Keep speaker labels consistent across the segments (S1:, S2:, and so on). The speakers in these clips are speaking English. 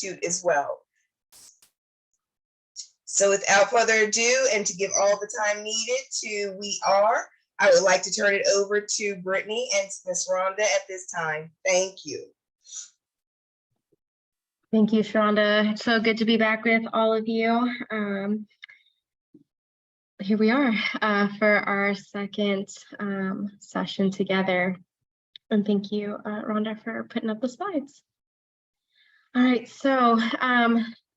S1: Institute as well. So without further ado, and to give all the time needed to We Are, I would like to turn it over to Brittany and Ms. Rhonda at this time. Thank you.
S2: Thank you, Sharonda. It's so good to be back with all of you. Here we are for our second session together. And thank you, Rhonda, for putting up the slides. All right, so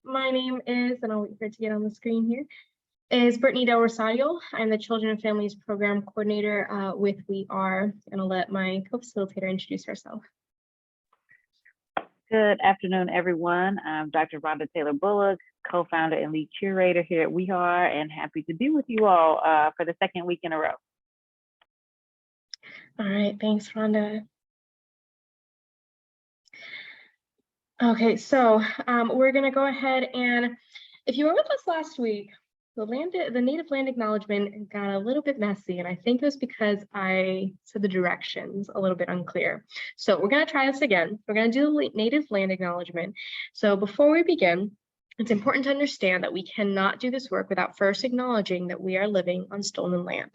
S2: my name is, and I'll wait for it to get on the screen here, is Brittany Del Rosario. I'm the Children and Families Program Coordinator with We Are, and I'll let my co-facilitator introduce herself.
S3: Good afternoon, everyone. I'm Dr. Rhonda Taylor Bullock, co-founder and lead curator here at We Are, and happy to be with you all for the second week in a row.
S2: All right, thanks, Rhonda. Okay, so we're going to go ahead and, if you were with us last week, the native land acknowledgement got a little bit messy, and I think it was because I said the directions a little bit unclear. So we're going to try this again. We're going to do the native land acknowledgement. So before we begin, it's important to understand that we cannot do this work without first acknowledging that we are living on stolen land.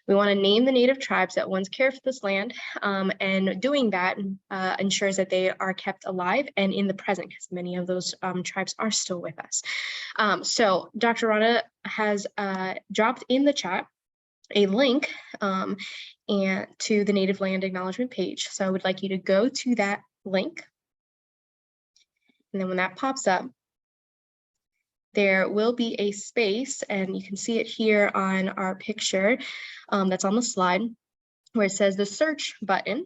S2: We want to name the native tribes that once cared for this land, and doing that ensures that they are kept alive and in the present, because many of those tribes are still with us. So Dr. Rhonda has dropped in the chat a link and to the Native Land Acknowledgement page. So I would like you to go to that link. And then when that pops up, there will be a space, and you can see it here on our picture that's on the slide, where it says the search button.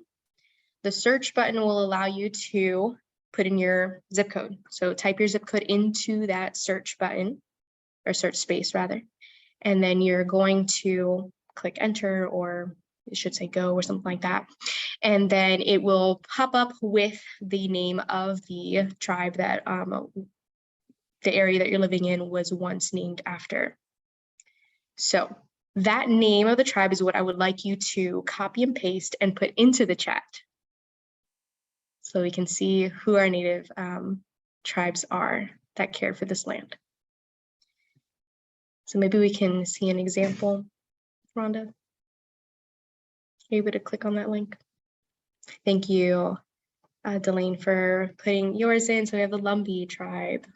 S2: The search button will allow you to put in your zip code. So type your zip code into that search button, or search space rather, and then you're going to click enter, or it should say go or something like that. And then it will pop up with the name of the tribe that the area that you're living in was once named after. So that name of the tribe is what I would like you to copy and paste and put into the chat, so we can see who our native tribes are that care for this land. So maybe we can see an example. Rhonda, are you able to click on that link? Thank you, Delane, for putting yours in. So we have the Lumbee tribe.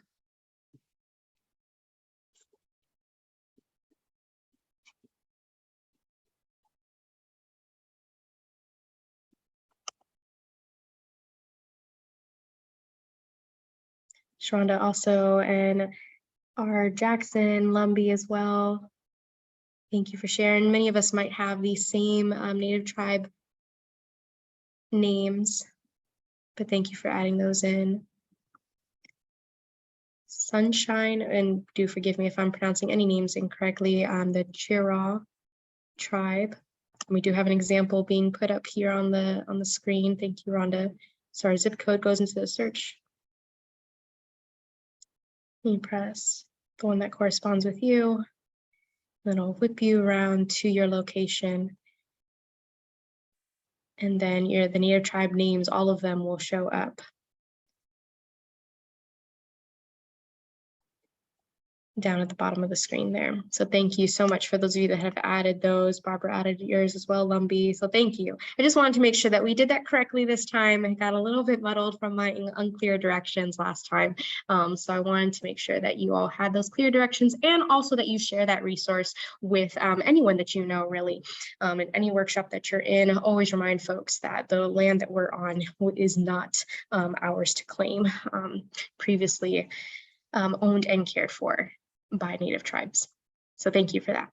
S2: Sharonda also, and our Jackson Lumbee as well. Thank you for sharing. Many of us might have the same native tribe names, but thank you for adding those in. Sunshine, and do forgive me if I'm pronouncing any names incorrectly, the Chiraw tribe. We do have an example being put up here on the screen. Thank you, Rhonda. So our zip code goes into the search. You press the one that corresponds with you, then it'll whip you around to your location. And then the native tribe names, all of them will show up. Down at the bottom of the screen there. So thank you so much for those of you that have added those. Barbara added yours as well, Lumbee. So thank you. I just wanted to make sure that we did that correctly this time. I got a little bit muddled from my unclear directions last time. So I wanted to make sure that you all had those clear directions, and also that you share that resource with anyone that you know, really. In any workshop that you're in, always remind folks that the land that we're on is not ours to claim. Previously owned and cared for by native tribes. So thank you for that.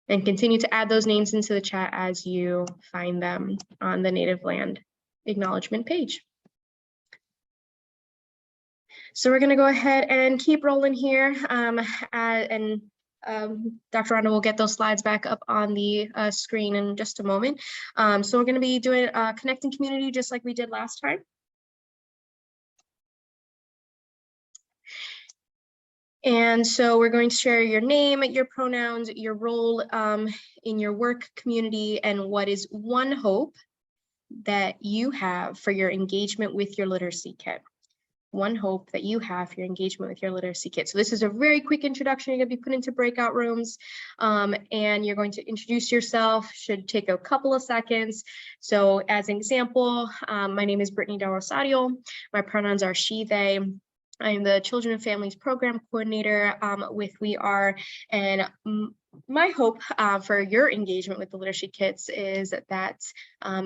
S2: And continue to add those names into the chat as you find them on the Native Land Acknowledgement page. So we're going to go ahead and keep rolling here, and Dr. Rhonda will get those slides back up on the screen in just a moment. So we're going to be doing connecting community just like we did last time. And so we're going to share your name, your pronouns, your role in your work community, and what is one hope that you have for your engagement with your literacy kit. One hope that you have for your engagement with your literacy kit. So this is a very quick introduction. You're going to be put into breakout rooms, and you're going to introduce yourself. Should take a couple of seconds. So as an example, my name is Brittany Del Rosario. My pronouns are she, they. I'm the Children and Families Program Coordinator with We Are, and my hope for your engagement with the literacy kits is that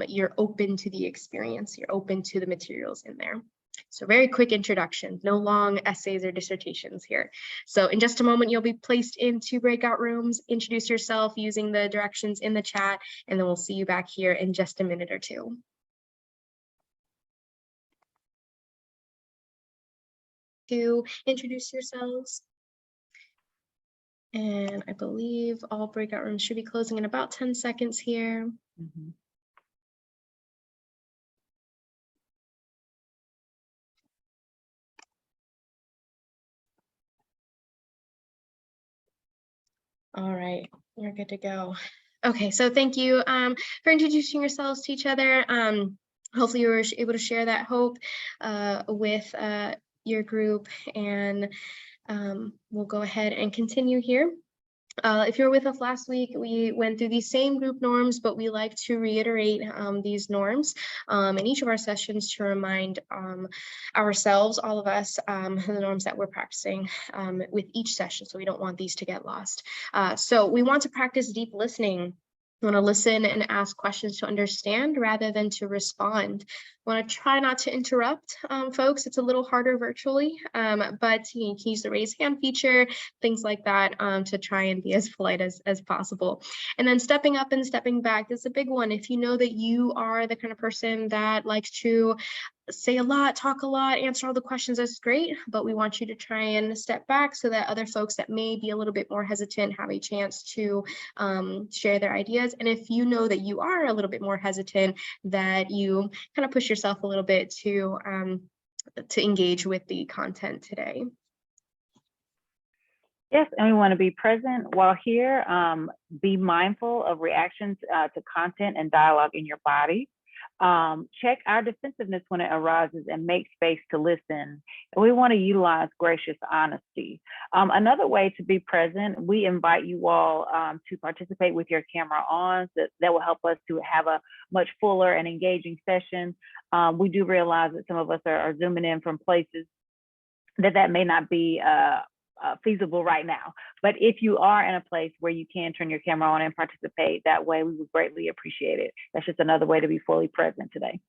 S2: you're open to the experience, you're open to the materials in there. So very quick introduction, no long essays or dissertations here. So in just a moment, you'll be placed into breakout rooms. Introduce yourself using the directions in the chat, and then we'll see you back here in just a minute or two. To introduce yourselves. And I believe all breakout rooms should be closing in about 10 seconds here.
S3: Mm-hmm.
S2: All right, you're good to go. Okay, so thank you for introducing yourselves to each other. Hopefully you were able to share that hope with your group, and we'll go ahead and continue here. If you were with us last week, we went through these same group norms, but we like to reiterate these norms in each of our sessions to remind ourselves, all of us, the norms that we're practicing with each session, so we don't want these to get lost. So we want to practice deep listening. We want to listen and ask questions to understand rather than to respond. We want to try not to interrupt folks. It's a little harder virtually, but you can use the raise hand feature, things like that, to try and be as polite as possible. And then stepping up and stepping back is a big one. If you know that you are the kind of person that likes to say a lot, talk a lot, answer all the questions, that's great, but we want you to try and step back so that other folks that may be a little bit more hesitant have a chance to share their ideas. And if you know that you are a little bit more hesitant, that you kind of push yourself a little bit to engage with the content today.
S3: Yes, and we want to be present while here. Be mindful of reactions to content and dialogue in your body. Check our defensiveness when it arises and make space to listen. And we want to utilize gracious honesty. Another way to be present, we invite you all to participate with your camera on. That will help us to have a much fuller and engaging session. We do realize that some of us are zooming in from places that may not be feasible right now. But if you are in a place where you can turn your camera on and participate that way, we would greatly appreciate it. That's just another way to be fully present today.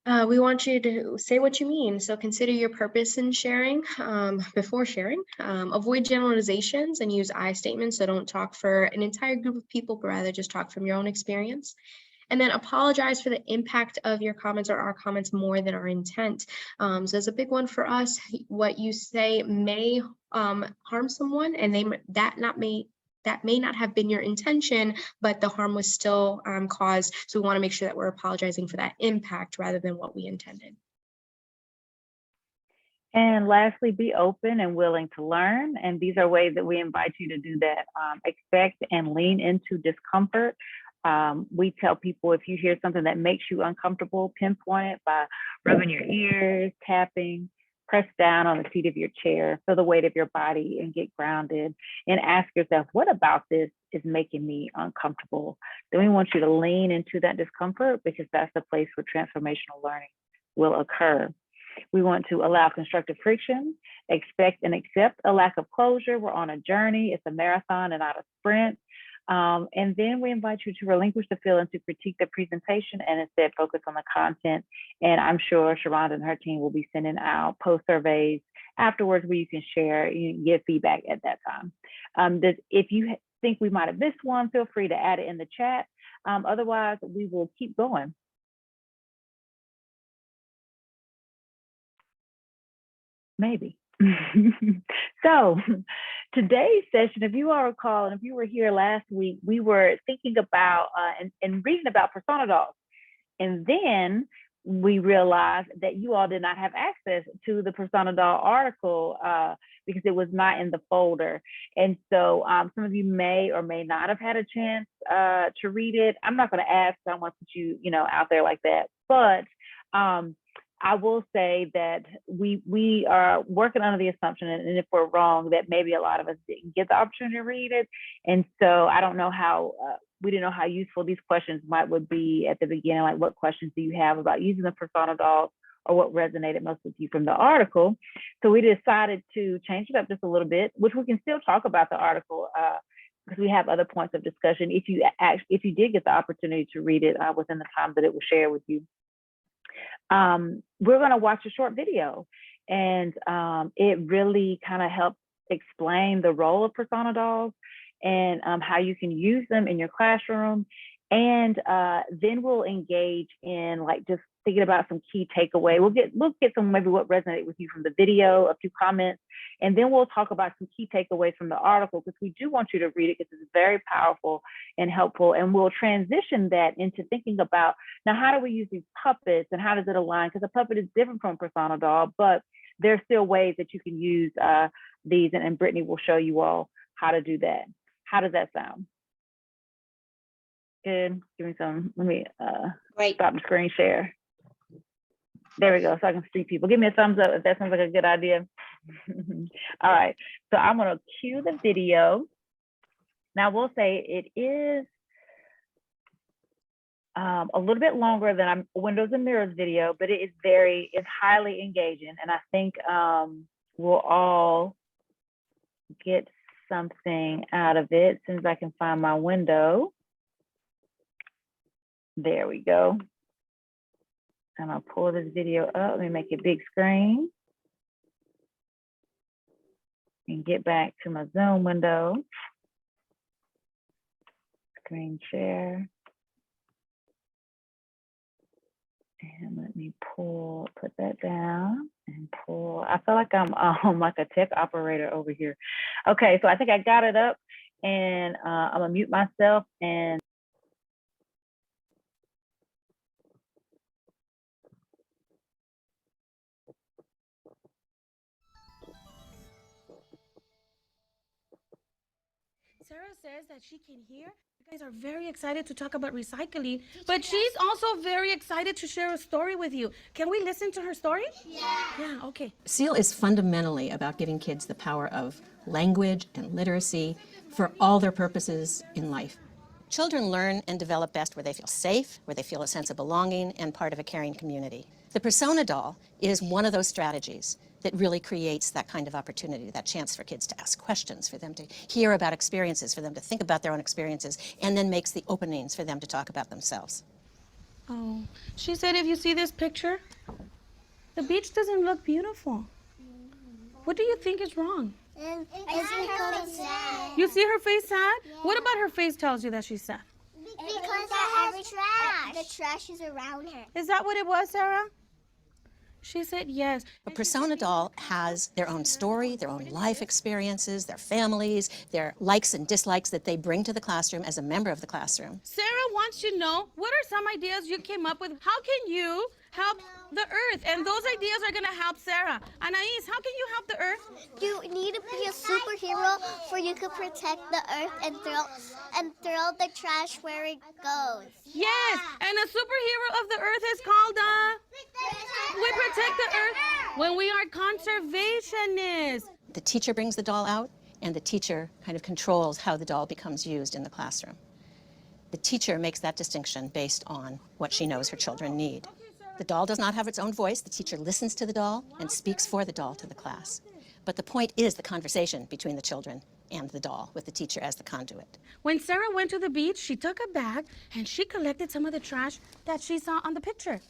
S2: We want you to say what you mean. So consider your purpose in sharing before sharing. Avoid generalizations and use I statements. So don't talk for an entire group of people, but rather just talk from your own experience. And then apologize for the impact of your comments or our comments more than our intent. So there's a big one for us. What you say may harm someone, and that may not have been your intention, but the harm was still caused. So we want to make sure that we're apologizing for that impact rather than what we intended.
S3: And lastly, be open and willing to learn. And these are ways that we invite you to do that. Expect and lean into discomfort. We tell people, if you hear something that makes you uncomfortable, pinpoint it by rubbing your ears, tapping, press down on the seat of your chair, feel the weight of your body and get grounded, and ask yourself, what about this is making me uncomfortable? Then we want you to lean into that discomfort, because that's the place where transformational learning will occur. We want to allow constructive friction, expect and accept a lack of closure. We're on a journey. It's a marathon and not a sprint. And then we invite you to relinquish the feeling to critique the presentation and instead focus on the content. And I'm sure Sharonda and her team will be sending out post surveys afterwards where you can share, you can give feedback at that time. If you think we might have missed one, feel free to add it in the chat. Otherwise, we will keep going. Maybe. So today's session, if you all recall, and if you were here last week, we were thinking about and reading about persona dolls. And then we realized that you all did not have access to the Persona Doll article because it was not in the folder. And so some of you may or may not have had a chance to read it. I'm not going to ask, I don't want to put you, out there like that. But I will say that we are working under the assumption, and if we're wrong, that maybe a lot of us didn't get the opportunity to read it. And so I don't know how, we didn't know how useful these questions would be at the beginning, like what questions do you have about using the Persona Dolls, or what resonated most with you from the article. So we decided to change it up just a little bit, which we can still talk about the article because we have other points of discussion if you did get the opportunity to read it within the time that it was shared with you. We're going to watch a short video, and it really kind of helps explain the role of Persona Dolls and how you can use them in your classroom. And then we'll engage in like just thinking about some key takeaway. We'll get some maybe what resonated with you from the video, a few comments, and then we'll talk about some key takeaways from the article, because we do want you to read it because it's very powerful and helpful. And we'll transition that into thinking about, now, how do we use these puppets and how does it align? Because a puppet is different from a Persona Doll, but there's still ways that you can use these, and Brittany will show you all how to do that. How does that sound? Good. Give me some, let me stop the screen share. There we go, so I can see people. Give me a thumbs up if that sounds like a good idea. All right, so I'm gonna cue the video. Now we'll say it is a little bit longer than our Windows and Mirrors video, but it's highly engaging, and I think we'll all get something out of it as soon as I can find my window. There we go. I'm gonna pull this video up. Let me make it big screen and get back to my Zoom window. Screen share. And let me put that down and pull. I feel like I'm like a tech operator over here. Okay, so I think I got it up, and I'm gonna mute myself and
S4: Sarah says that she can hear. You guys are very excited to talk about recycling, but she's also very excited to share a story with you. Can we listen to her story? Yeah, okay.
S5: SEAL is fundamentally about giving kids the power of language and literacy for all their purposes in life. Children learn and develop best where they feel safe, where they feel a sense of belonging and part of a caring community. The Persona Doll is one of those strategies that really creates that kind of opportunity, that chance for kids to ask questions, for them to hear about experiences, for them to think about their own experiences, and then makes the openings for them to talk about themselves.
S4: Oh, she said if you see this picture, the beach doesn't look beautiful. What do you think is wrong?
S6: And I see her face sad.
S4: You see her face sad?
S6: Yeah.
S4: What about her face tells you that she's sad?
S6: Because the trash is around her.
S4: Is that what it was, Sarah? She said yes.
S5: A Persona Doll has their own story, their own life experiences, their families, their likes and dislikes that they bring to the classroom as a member of the classroom.
S4: Sarah wants to know, what are some ideas you came up with? How can you help the earth? And those ideas are going to help Sarah. Anais, how can you help the earth?
S6: You need to be a superhero for you to protect the earth and throw the trash where it goes.
S4: Yes, and a superhero of the earth is called we protect the earth when we are conservationists.
S5: The teacher brings the doll out, and the teacher kind of controls how the doll becomes used in the classroom. The teacher makes that distinction based on what she knows her children need. The doll does not have its own voice. The teacher listens to the doll and speaks for the doll to the class. But the point is the conversation between the children and the doll, with the teacher as the conduit.
S4: When Sarah went to the beach, she took a bag and she collected some of the trash that she saw on the picture.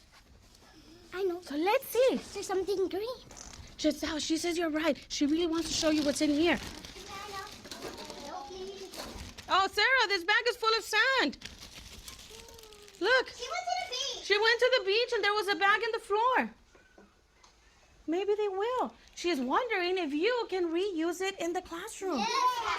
S6: I know.
S4: So let's see.
S6: There's something green.
S4: Giselle, she says you're right. She really wants to show you what's in here. Oh, Sarah, this bag is full of sand. Look.
S6: She went to the beach.
S4: She went to the beach and there was a bag in the floor. Maybe they will. She's wondering if you can reuse it in the classroom.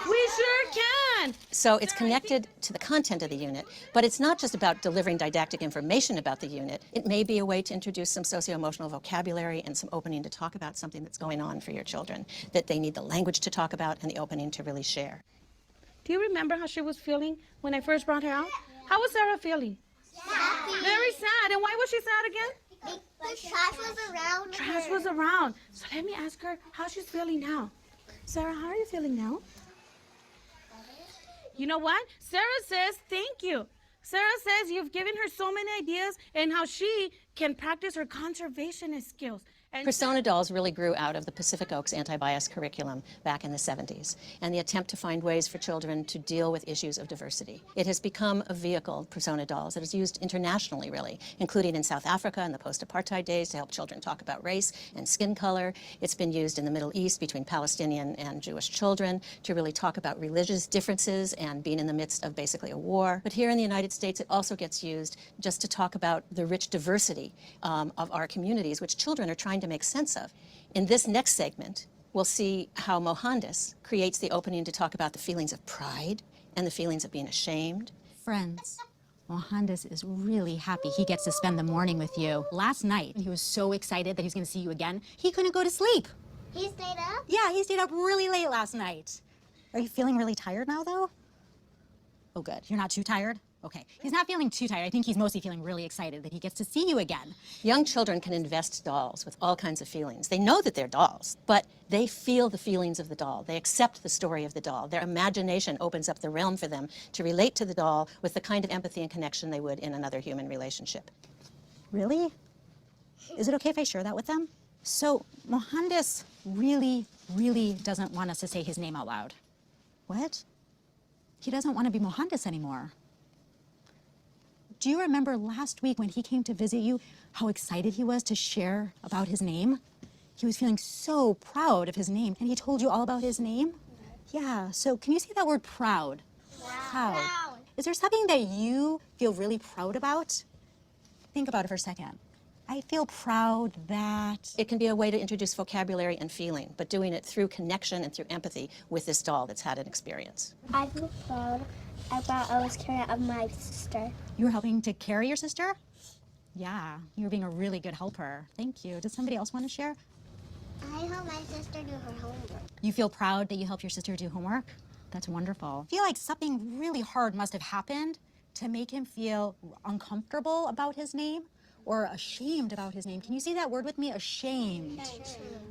S4: We sure can.
S5: So it's connected to the content of the unit, but it's not just about delivering didactic information about the unit. It may be a way to introduce some socio-emotional vocabulary and some opening to talk about something that's going on for your children, that they need the language to talk about and the opening to really share.
S4: Do you remember how she was feeling when I first brought her out? How was Sarah feeling?
S6: Happy.
S4: Very sad. And why was she sad again?
S6: The trash was around
S4: Trash
S6: her.
S4: was around. So let me ask her how she's feeling now. Sarah, how are you feeling now? You know what? Sarah says thank you. Sarah says you've given her so many ideas and how she can practice her conservationist skills. And
S5: Persona Dolls really grew out of the Pacific Oaks anti-bias curriculum back in the 70s and the attempt to find ways for children to deal with issues of diversity. It has become a vehicle, Persona Dolls, that is used internationally, really, including in South Africa in the post-apartheid days to help children talk about race and skin color. It's been used in the Middle East between Palestinian and Jewish children to really talk about religious differences and being in the midst of basically a war. But here in the United States, it also gets used just to talk about the rich diversity of our communities, which children are trying to make sense of. In this next segment, we'll see how Mohandas creates the opening to talk about the feelings of pride and the feelings of being ashamed.
S7: Friends, Mohandas is really happy he gets to spend the morning with you. Last night, he was so excited that he was going to see you again, he couldn't go to sleep.
S6: He stayed up?
S7: Yeah, he stayed up really late last night. Are you feeling really tired now, though? Oh, good. You're not too tired? Okay. He's not feeling too tired. I think he's mostly feeling really excited that he gets to see you again.
S5: Young children can invest dolls with all kinds of feelings. They know that they're dolls, but they feel the feelings of the doll. They accept the story of the doll. Their imagination opens up the realm for them to relate to the doll with the kind of empathy and connection they would in another human relationship.
S7: Really? Is it okay if I share that with them? So, Mohandas really doesn't want us to say his name out loud. What? He doesn't want to be Mohandas anymore. Do you remember last week when he came to visit you, how excited he was to share about his name? He was feeling so proud of his name, and he told you all about his name? Yeah, so can you say that word proud? Proud. Is there something that you feel really proud about? Think about it for a second. I feel proud that...
S5: It can be a way to introduce vocabulary and feeling, but doing it through connection and through empathy with this doll that's had an experience.
S6: I feel proud about I was carrying up my sister.
S7: You were helping to carry your sister? Yeah, you were being a really good helper. Thank you. Does somebody else want to share?
S6: I helped my sister do her homework.
S7: You feel proud that you helped your sister do homework? That's wonderful. I feel like something really hard must have happened to make him feel uncomfortable about his name or ashamed about his name. Can you say that word with me? Ashamed.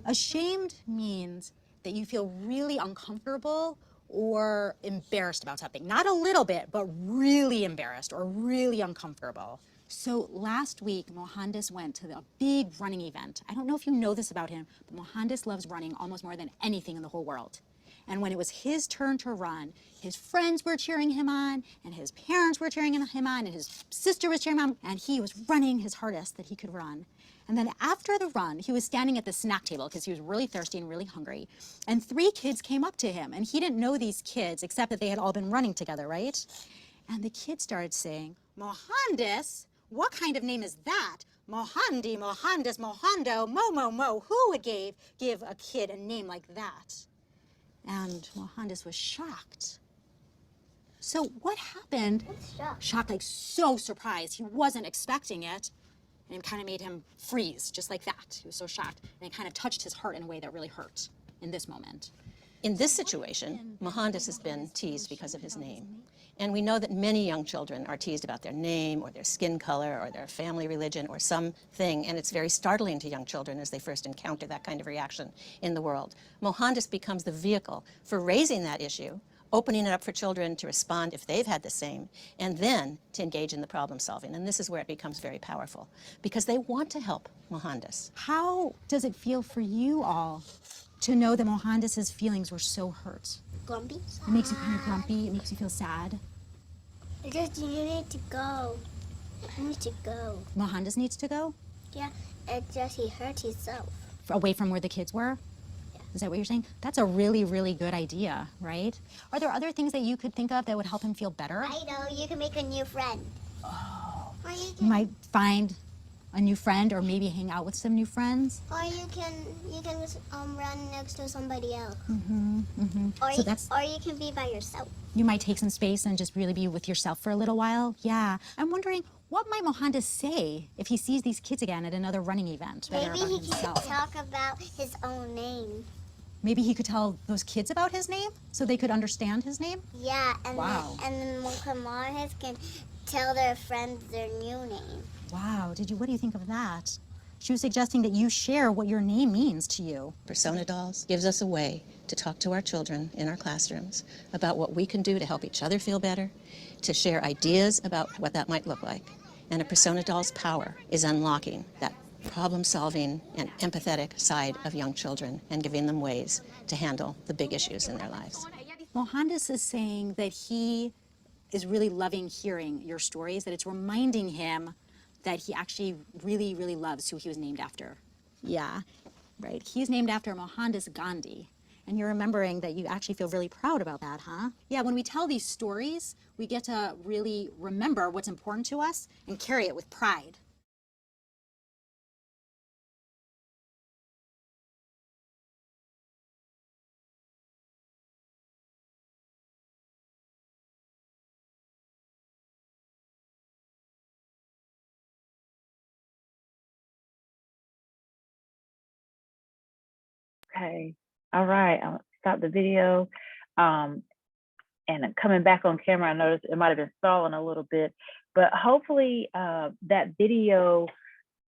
S7: Ashamed means that you feel really uncomfortable or embarrassed about something. Not a little bit, but really embarrassed or really uncomfortable. So last week, Mohandas went to a big running event. I don't know if you know this about him, but Mohandas loves running almost more than anything in the whole world. And when it was his turn to run, his friends were cheering him on, and his parents were cheering him on, and his sister was cheering him on, and he was running his hardest that he could run. And then after the run, he was standing at the snack table because he was really thirsty and really hungry. And 3 kids came up to him, and he didn't know these kids except that they had all been running together, right? And the kids started saying, Mohandas? What kind of name is that? Mohandi, Mohandas, Mohando, Mo. Who would give a kid a name like that? And Mohandas was shocked. So what happened? Shocked, like so surprised. He wasn't expecting it. And it kind of made him freeze, just like that. He was so shocked. And it kind of touched his heart in a way that really hurt in this moment.
S5: In this situation, Mohandas has been teased because of his name. And we know that many young children are teased about their name or their skin color or their family religion or something, and it's very startling to young children as they first encounter that kind of reaction in the world. Mohandas becomes the vehicle for raising that issue, opening it up for children to respond if they've had the same, and then to engage in the problem solving. And this is where it becomes very powerful, because they want to help Mohandas.
S7: How does it feel for you all to know that Mohandas's feelings were so hurt?
S6: Grumpy?
S7: It makes you kind of grumpy. It makes you feel sad.
S6: Because you need to go. You need to go.
S7: Mohandas needs to go
S6: Yeah, it's just he hurt himself.
S7: away from where the kids were. Is that what you're saying? That's a really good idea, right? Are there other things that you could think of that would help him feel better?
S6: I know, you can make a new friend.
S7: You might find a new friend or maybe hang out with some new friends.
S6: Or you can run next to somebody else. Or,
S7: So that's,
S6: or you can be by yourself.
S7: you might take some space and just really be with yourself for a little while. Yeah. I'm wondering, what might Mohandas say if he sees these kids again at another running event that are
S6: Maybe
S7: about
S6: he can
S7: himself?
S6: talk about his own name.
S7: Maybe he could tell those kids about his name so they could understand his name?
S6: Yeah, and
S7: Wow.
S6: then Mohandas can tell their friends their new name.
S7: Wow. What do you think of that? She was suggesting that you share what your name means to you.
S5: Persona Dolls gives us a way to talk to our children in our classrooms about what we can do to help each other feel better, to share ideas about what that might look like. And a Persona Doll's power is unlocking that problem-solving and empathetic side of young children and giving them ways to handle the big issues in their lives.
S7: Mohandas is saying that he is really loving hearing your stories, that it's reminding him that he actually really, really loves who he was named after. Yeah, right. He's named after Mohandas Gandhi. And you're remembering that you actually feel really proud about that, huh? Yeah, when we tell these stories, we get to really remember what's important to us and carry it with pride.
S3: Okay. All right. I'll stop the video. And coming back on camera, I noticed it might have been stalling a little bit, but hopefully that video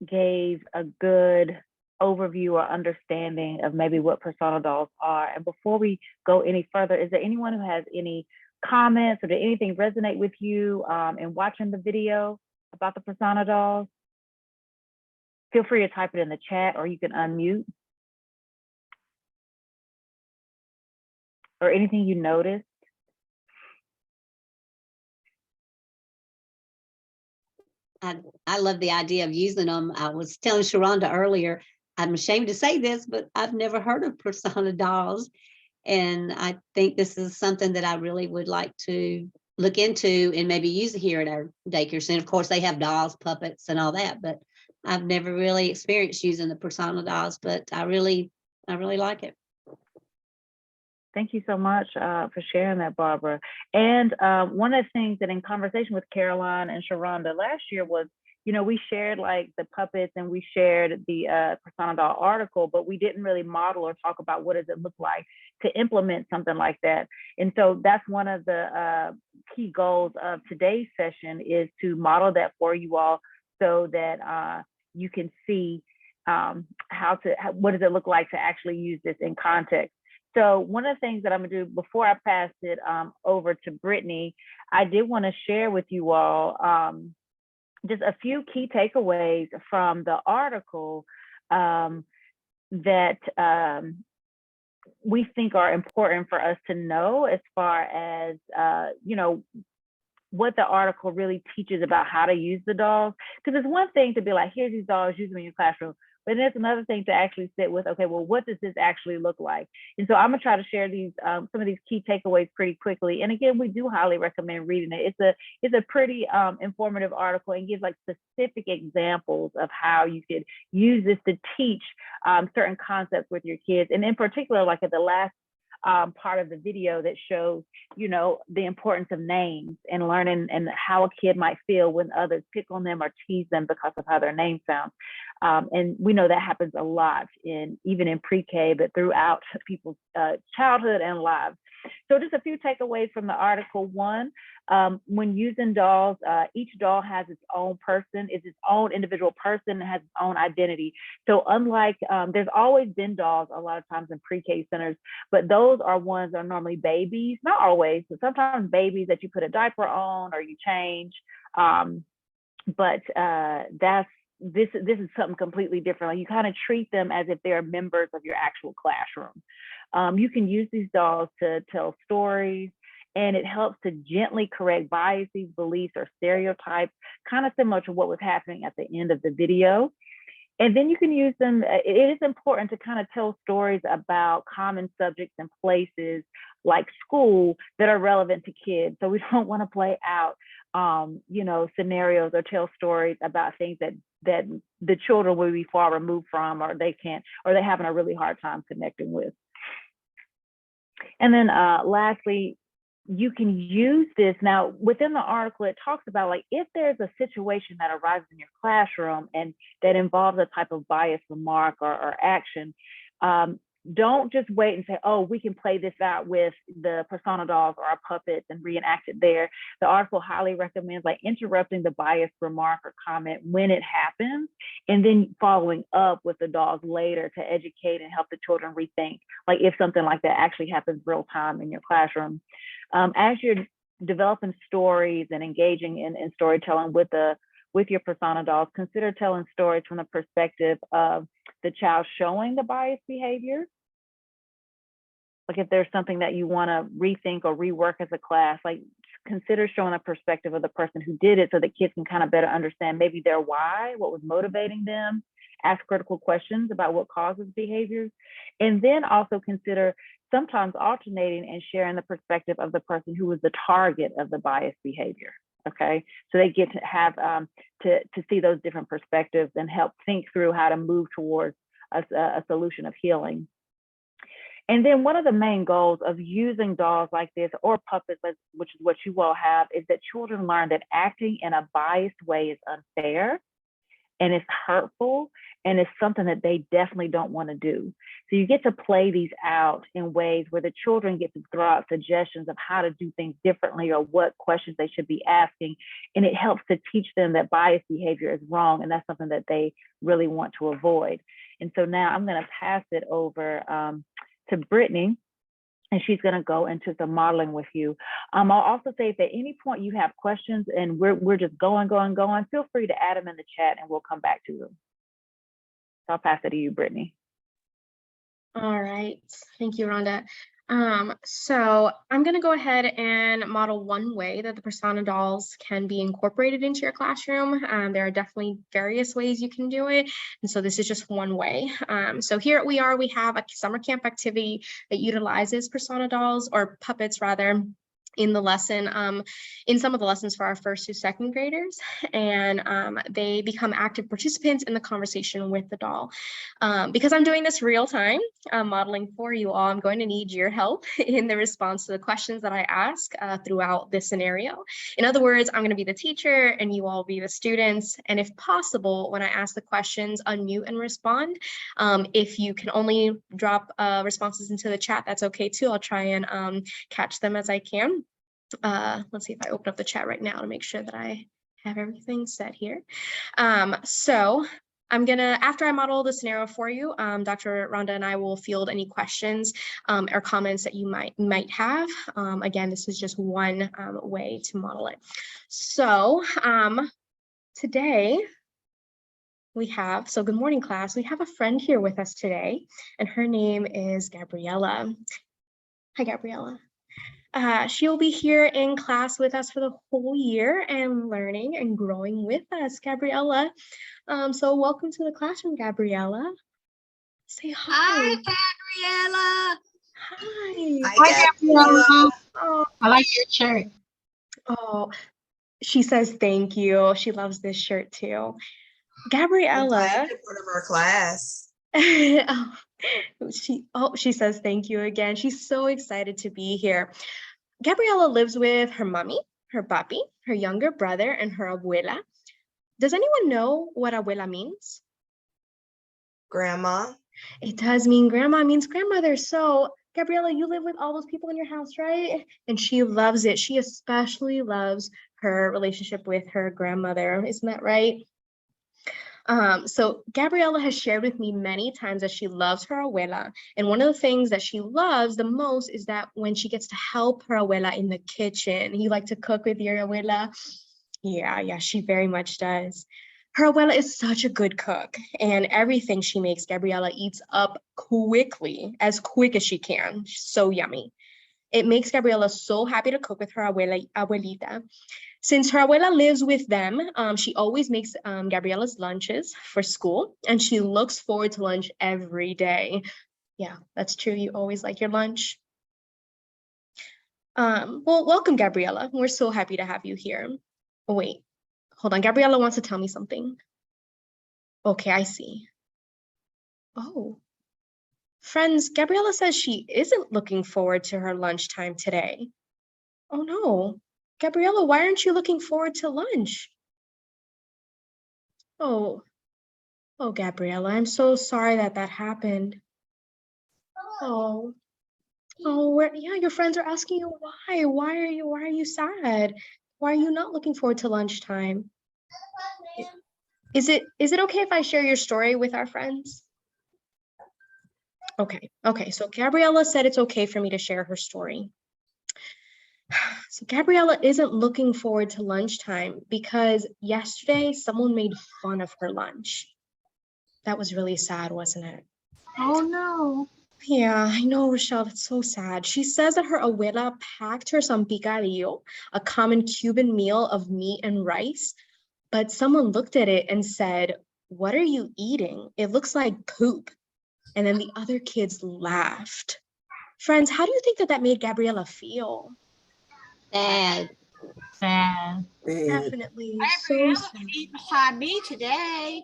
S3: gave a good overview or understanding of maybe what persona dolls are. And before we go any further, is there anyone who has any comments or did anything resonate with you in watching the video about the persona dolls? Feel free to type it in the chat or you can unmute. Or anything you noticed?
S8: I love the idea of using them. I was telling Sharonda earlier, I'm ashamed to say this, but I've never heard of persona dolls. And I think this is something that I really would like to look into and maybe use it here at our daycare center. Of course, they have dolls, puppets, and all that, but I've never really experienced using the persona dolls, but I really like it.
S3: Thank you so much for sharing that, Barbara. And one of the things that in conversation with Caroline and Sharonda last year was, you know, we shared like the puppets and we shared the persona doll article, but we didn't really model or talk about what does it look like to implement something like that. And so that's one of the key goals of today's session is to model that for you all so that you can see what does it look like to actually use this in context. So one of the things that I'm gonna do before I pass it over to Brittany, I did want to share with you all just a few key takeaways from the article that we think are important for us to know as far as, you know, what the article really teaches about how to use the dolls. Because it's one thing to be like, here's these dolls, use them in your classroom. But then it's another thing to actually sit with, okay, well, what does this actually look like? And so I'm gonna try to share these, some of these key takeaways pretty quickly. And again, we do highly recommend reading it. It's a pretty informative article and gives like specific examples of how you could use this to teach certain concepts with your kids. And in particular, like at the last part of the video that shows, you know, the importance of names and learning and how a kid might feel when others pick on them or tease them because of how their name sounds. And we know that happens a lot even in pre-K, but throughout people's childhood and lives. So just a few takeaways from the article. One, when using dolls, each doll has its own person, is its own individual person, has its own identity. So unlike, there's always been dolls a lot of times in pre-K centers, but those are ones that are normally babies, not always, but sometimes babies that you put a diaper on or you change. This is something completely different. Like you kind of treat them as if they're members of your actual classroom. You can use these dolls to tell stories, and it helps to gently correct biases, beliefs, or stereotypes, kind of similar to what was happening at the end of the video. And then you can use them. It is important to kind of tell stories about common subjects and places like school that are relevant to kids. So we don't want to play out you know, scenarios or tell stories about things that the children will be far removed from, or they can't, or they're having a really hard time connecting with. And then lastly, you can use this now within the article. It talks about, like, if there's a situation that arises in your classroom and that involves a type of biased remark or action, don't just wait and say, oh, we can play this out with the persona dolls or our puppets and reenact it there. The article highly recommends, like, interrupting the biased remark or comment when it happens, and then following up with the dolls later to educate and help the children rethink, like, if something like that actually happens real time in your classroom. As you're developing stories and engaging in storytelling with your persona dolls, consider telling stories from the perspective of the child showing the biased behavior. Like, if there's something that you want to rethink or rework as a class, like, consider showing the perspective of the person who did it so that kids can kind of better understand maybe their why, what was motivating them, ask critical questions about what causes behaviors, and then also consider sometimes alternating and sharing the perspective of the person who was the target of the biased behavior. Okay, so they get to have to see those different perspectives and help think through how to move towards a solution of healing. And then one of the main goals of using dolls like this or puppets, which is what you all have, is that children learn that acting in a biased way is unfair and it's hurtful, and it's something that they definitely don't want to do. So you get to play these out in ways where the children get to throw out suggestions of how to do things differently or what questions they should be asking. And it helps to teach them that biased behavior is wrong, and that's something that they really want to avoid. And so now I'm going to pass it over to Brittany, and she's going to go into some modeling with you. I'll also say, if at any point you have questions and we're just going, feel free to add them in the chat and we'll come back to them. So I'll pass it to you, Brittany.
S2: All right, thank you, Rhonda. So I'm going to go ahead and model one way that the persona dolls can be incorporated into your classroom. There are definitely various ways you can do it, and so this is just one way. So here we have a summer camp activity that utilizes persona dolls, or puppets rather, in the lesson, in some of the lessons for our first to second graders, and they become active participants in the conversation with the doll. Because I'm doing this real time, modeling for you all, I'm going to need your help in the response to the questions that I ask throughout this scenario. In other words, I'm going to be the teacher and you all be the students. And if possible, when I ask the questions, unmute and respond. If you can only drop responses into the chat, that's okay too. I'll try and catch them as I can. Let's see if I open up the chat right now to make sure that I have everything set here. So I'm gonna, after I model the scenario for you, Dr. Rhonda and I will field any questions or comments that you might have. Again, this is just one way to model it. So today we have, so good morning class, we have a friend here with us today, and her name is Gabriella. Hi, Gabriella. She'll be here in class with us for the whole year and learning and growing with us, Gabriella. So welcome to the classroom, Gabriella. Say hi.
S9: Hi, Gabriella.
S2: Hi.
S1: Hi, Gabriella.
S2: Oh,
S9: I like your shirt.
S2: oh, she says thank you. She loves this shirt too. Gabriella.
S1: Part of our class.
S2: She says thank you again. She's so excited to be here. Gabriella lives with her mommy, her papi, her younger brother, and her abuela. Does anyone know what abuela means?
S1: Grandma.
S2: It does mean grandma, means grandmother. So Gabriella, you live with all those people in your house, right? And she loves it. She especially loves her relationship with her grandmother. Isn't that right? So Gabriella has shared with me many times that she loves her abuela. And one of the things that she loves the most is that when she gets to help her abuela in the kitchen. You like to cook with your abuela? Yeah, she very much does. Her abuela is such a good cook, and everything she makes, Gabriella eats up quickly, as quick as she can. She's so yummy. It makes Gabriella so happy to cook with her abuelita. Since her abuela lives with them, she always makes Gabriella's lunches for school, and she looks forward to lunch every day. Yeah, that's true. You always like your lunch. Well, welcome, Gabriella. We're so happy to have you here. Oh, wait, hold on. Gabriella wants to tell me something. Okay, I see. Oh, friends, Gabriella says she isn't looking forward to her lunchtime today. Oh no, Gabriella, why aren't you looking forward to lunch? Oh, oh, Gabriella, I'm so sorry that that happened. Oh, yeah, your friends are asking you why. Why are you sad? Why are you not looking forward to lunchtime? Is it okay if I share your story with our friends? Okay, so Gabriella said it's okay for me to share her story. So Gabriella isn't looking forward to lunchtime because yesterday someone made fun of her lunch. That was really sad, wasn't it?
S9: Oh no.
S2: Yeah, I know, Rochelle, that's so sad. She says that her abuela packed her some picadillo, a common Cuban meal of meat and rice, but someone looked at it and said, "What are you eating? It looks like poop." And then the other kids laughed. Friends, how do you think that that made Gabriella feel?
S8: Sad.
S9: Sad.
S2: Definitely so
S9: Gabriella
S2: sad.
S9: can eat beside me today.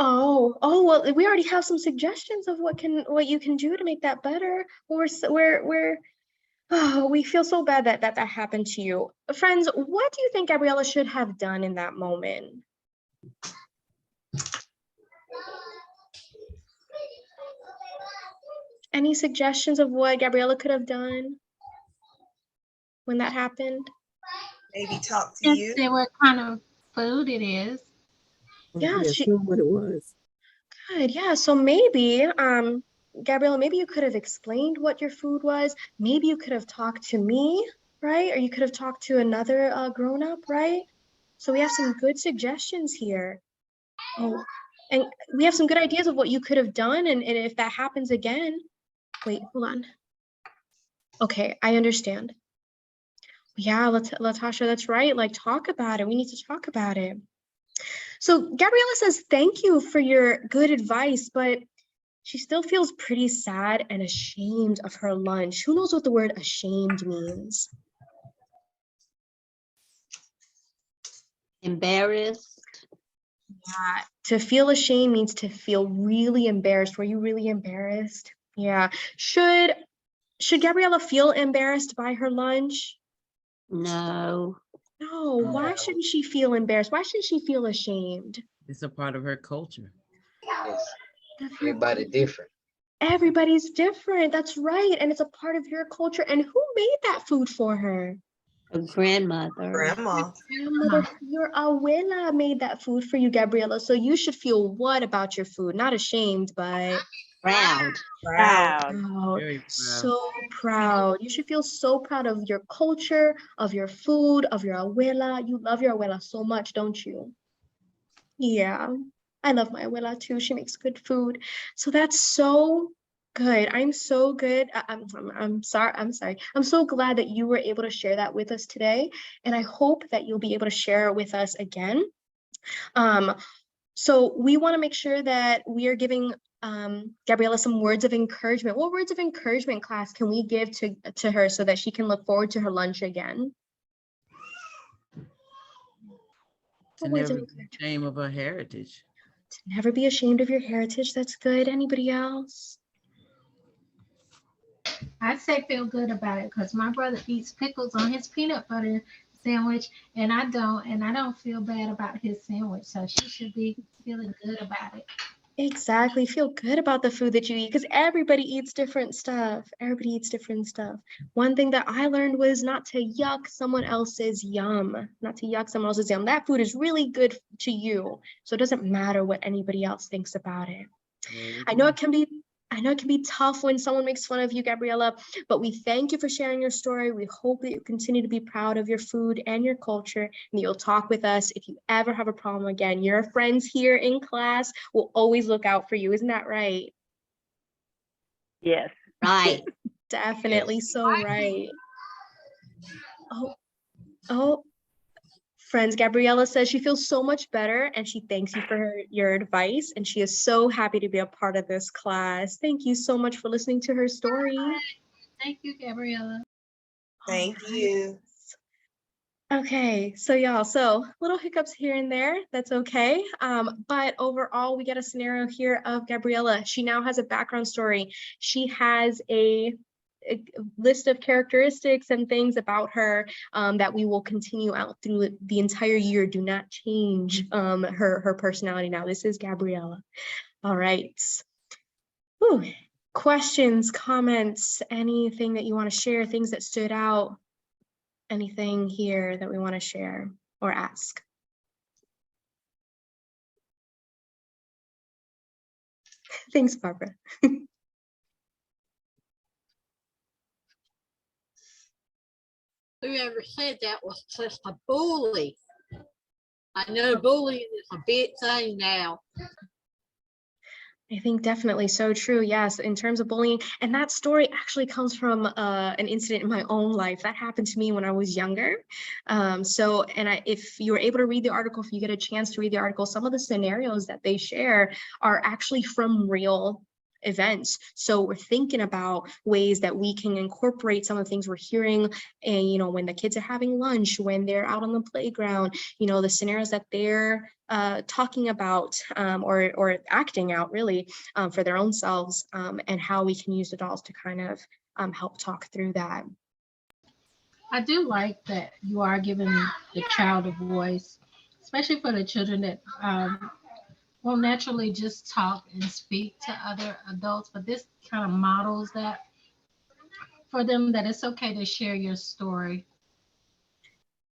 S2: Oh, well, we already have some suggestions of what you can do to make that better. We feel so bad that that happened to you. Friends, what do you think Gabriella should have done in that moment? Any suggestions of what Gabriella could have done when that happened?
S1: Maybe talk to
S9: Just
S1: you.
S9: say what kind of food it is.
S2: Yeah,
S10: Yes, knew what it was.
S2: good. Yeah, so maybe, Gabriella, maybe you could have explained what your food was. Maybe you could have talked to me, right? Or you could have talked to another grown-up, right? So we have some good suggestions here. Oh, and we have some good ideas of what you could have done, and if that happens again, wait, hold on. Okay, I understand. Yeah, Latasha, that's right. Like, talk about it. We need to talk about it. So Gabriella says, thank you for your good advice, but she still feels pretty sad and ashamed of her lunch. Who knows what the word ashamed means?
S8: Embarrassed.
S2: Yeah, to feel ashamed means to feel really embarrassed. Were you really embarrassed? Yeah. Should Gabriella feel embarrassed by her lunch?
S8: No.
S2: No, why shouldn't she feel embarrassed? Why shouldn't she feel ashamed?
S10: It's a part of her culture.
S11: Yes. Everybody different.
S2: Everybody's different. That's right. And it's a part of your culture. And who made that food for her?
S8: A grandmother.
S1: Grandma.
S2: Your abuela made that food for you, Gabriella. So you should feel what about your food? Not ashamed, but
S8: Proud.
S2: proud.
S10: Very proud.
S2: So proud. You should feel so proud of your culture, of your food, of your abuela. You love your abuela so much, don't you? Yeah, I love my abuela too. She makes good food. So that's so good. I'm so good. I'm sorry. I'm so glad that you were able to share that with us today. And I hope that you'll be able to share it with us again. So we want to make sure that we are giving Gabriella some words of encouragement. What words of encouragement, class, can we give to her so that she can look forward to her lunch again?
S10: To never be ashamed of her heritage.
S2: To never be ashamed of your heritage. That's good. Anybody else?
S9: I'd say feel good about it because my brother eats pickles on his peanut butter sandwich and I don't feel bad about his sandwich. So she should be feeling good about it.
S2: Exactly. Feel good about the food that you eat because everybody eats different stuff. Everybody eats different stuff. One thing that I learned was not to yuck someone else's yum. Not to yuck someone else's yum. That food is really good to you. So it doesn't matter what anybody else thinks about it. I know it can be tough when someone makes fun of you, Gabriella, but we thank you for sharing your story. We hope that you continue to be proud of your food and your culture, and you'll talk with us if you ever have a problem again. Your friends here in class will always look out for you. Isn't that right?
S3: Yes.
S8: Right.
S2: Definitely
S11: Yes.
S2: so right. Oh. Friends, Gabriella says she feels so much better and she thanks you for your advice and she is so happy to be a part of this class. Thank you so much for listening to her story.
S9: Thank you, Gabriella.
S1: Thank you.
S2: Okay, so y'all, so little hiccups here and there, that's okay. But overall, we get a scenario here of Gabriella. She now has a background story. She has a list of characteristics and things about her that we will continue out through the entire year. Do not change her personality now. This is Gabriella. All right. Whew. Questions, comments, anything that you want to share, things that stood out? Anything here that we want to share or ask? Thanks, Barbara.
S12: Whoever said that was just a bully. I know bullying is a big thing now.
S2: I think definitely so true. Yes, in terms of bullying, and that story actually comes from an incident in my own life that happened to me when I was younger. If you were able to read the article, if you get a chance to read the article, some of the scenarios that they share are actually from real events. So we're thinking about ways that we can incorporate some of the things we're hearing, and when the kids are having lunch, when they're out on the playground, the scenarios that they're talking about or acting out really for their own selves, and how we can use adults to kind of help talk through that.
S9: I do like that you are giving the child a voice, especially for the children that will naturally just talk and speak to other adults, but this kind of models that for them, that it's okay to share your story.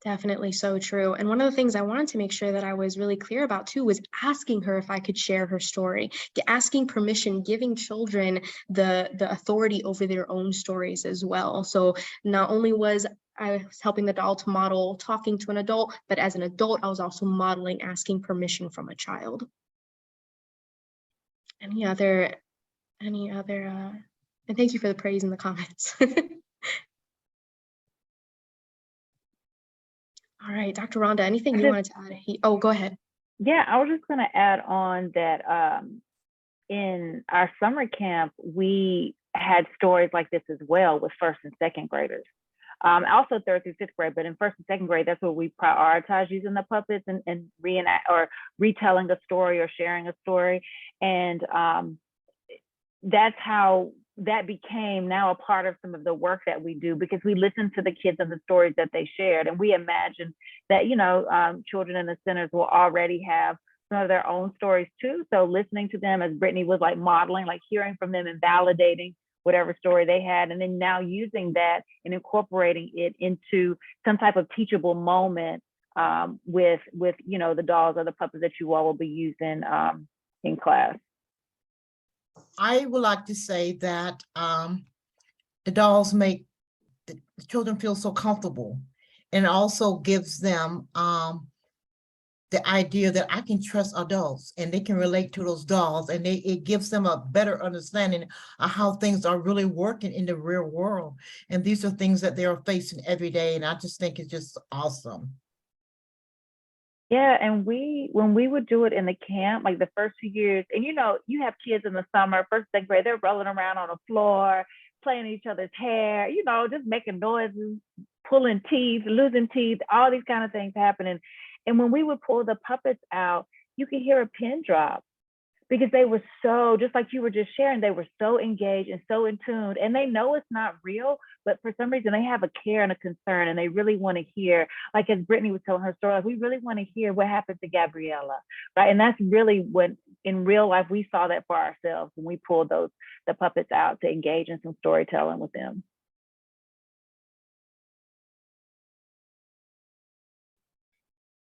S2: Definitely so true. And one of the things I wanted to make sure that I was really clear about too was asking her if I could share her story, asking permission, giving children the authority over their own stories as well. So not only was I was helping the adult model talking to an adult, but as an adult, I was also modeling asking permission from a child. Any other, and thank you for the praise in the comments. All right, Dr. Rhonda, anything you wanted to add? Oh, go ahead.
S3: Yeah, I was just going to add on that in our summer camp, we had stories like this as well with first and second graders. Also third through fifth grade, but in first and second grade, that's where we prioritize using the puppets and reenact or retelling a story or sharing a story. And that's how that became now a part of some of the work that we do, because we listened to the kids and the stories that they shared. And we imagined that, children in the centers will already have some of their own stories too. So listening to them, as Brittany was like modeling, like hearing from them and validating whatever story they had, and then now using that and incorporating it into some type of teachable moment with the dolls or the puppets that you all will be using in class.
S13: I would like to say that the dolls make the children feel so comfortable, and also gives them the idea that I can trust adults and they can relate to those dolls, and it gives them a better understanding of how things are really working in the real world. And these are things that they are facing every day, and I just think it's just awesome.
S3: Yeah, and when we would do it in the camp, like the first 2 years, and you have kids in the summer, first, second grade, they're rolling around on the floor, playing each other's hair, just making noises, pulling teeth, losing teeth, all these kind of things happening. And when we would pull the puppets out, you could hear a pin drop, because they were so, just like you were just sharing, they were so engaged and so in tune, and they know it's not real, but for some reason they have a care and a concern, and they really want to hear, like as Brittany was telling her story, like, we really want to hear what happened to Gabriella, right? And that's really what, in real life, we saw that for ourselves when we pulled the puppets out to engage in some storytelling with them.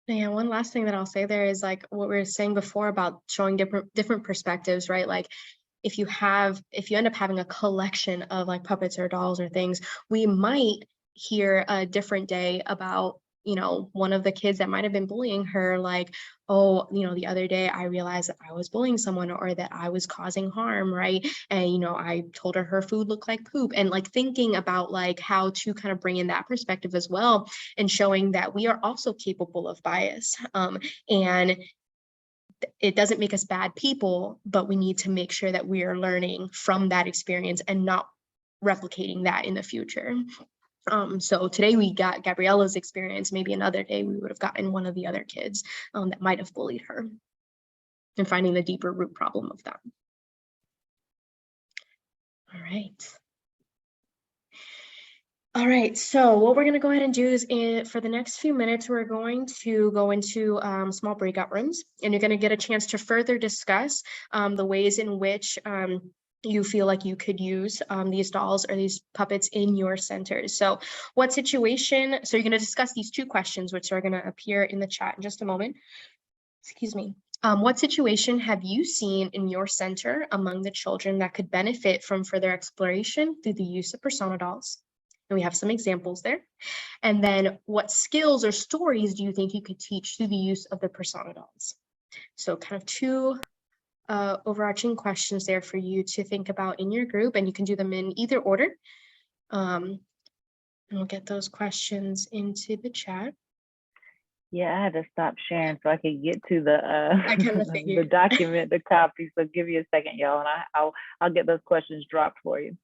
S2: Yeah, one last thing that I'll say there is like what we were saying before about showing different perspectives, right? Like if you end up having a collection of like puppets or dolls or things, we might hear a different day about one of the kids that might have been bullying her, like, oh, the other day I realized that I was bullying someone, or that I was causing harm, right? And I told her food looked like poop, and like thinking about like how to kind of bring in that perspective as well, and showing that we are also capable of bias, and it doesn't make us bad people, but we need to make sure that we are learning from that experience and not replicating that in the future. So today we got Gabriella's experience. Maybe another day we would have gotten one of the other kids that might have bullied her, and finding the deeper root problem of that. All right. All right, so what we're going to go ahead and do is for the next few minutes, we're going to go into small breakout rooms, and you're going to get a chance to further discuss the ways in which you feel like you could use these dolls or these puppets in your centers. So what situation, so you're going to discuss these two questions, which are going to appear in the chat in just a moment. Excuse me. What situation have you seen in your center among the children that could benefit from further exploration through the use of persona dolls? And we have some examples there. And then what skills or stories do you think you could teach through the use of the persona dolls? So kind of two overarching questions there for you to think about in your group, and you can do them in either order. And we'll get those questions into the chat.
S3: Yeah, I had to stop sharing so I could get to the
S2: I kind of
S3: the
S2: figured.
S3: document, the copy. So give you a second, y'all, and I'll get those questions dropped for you.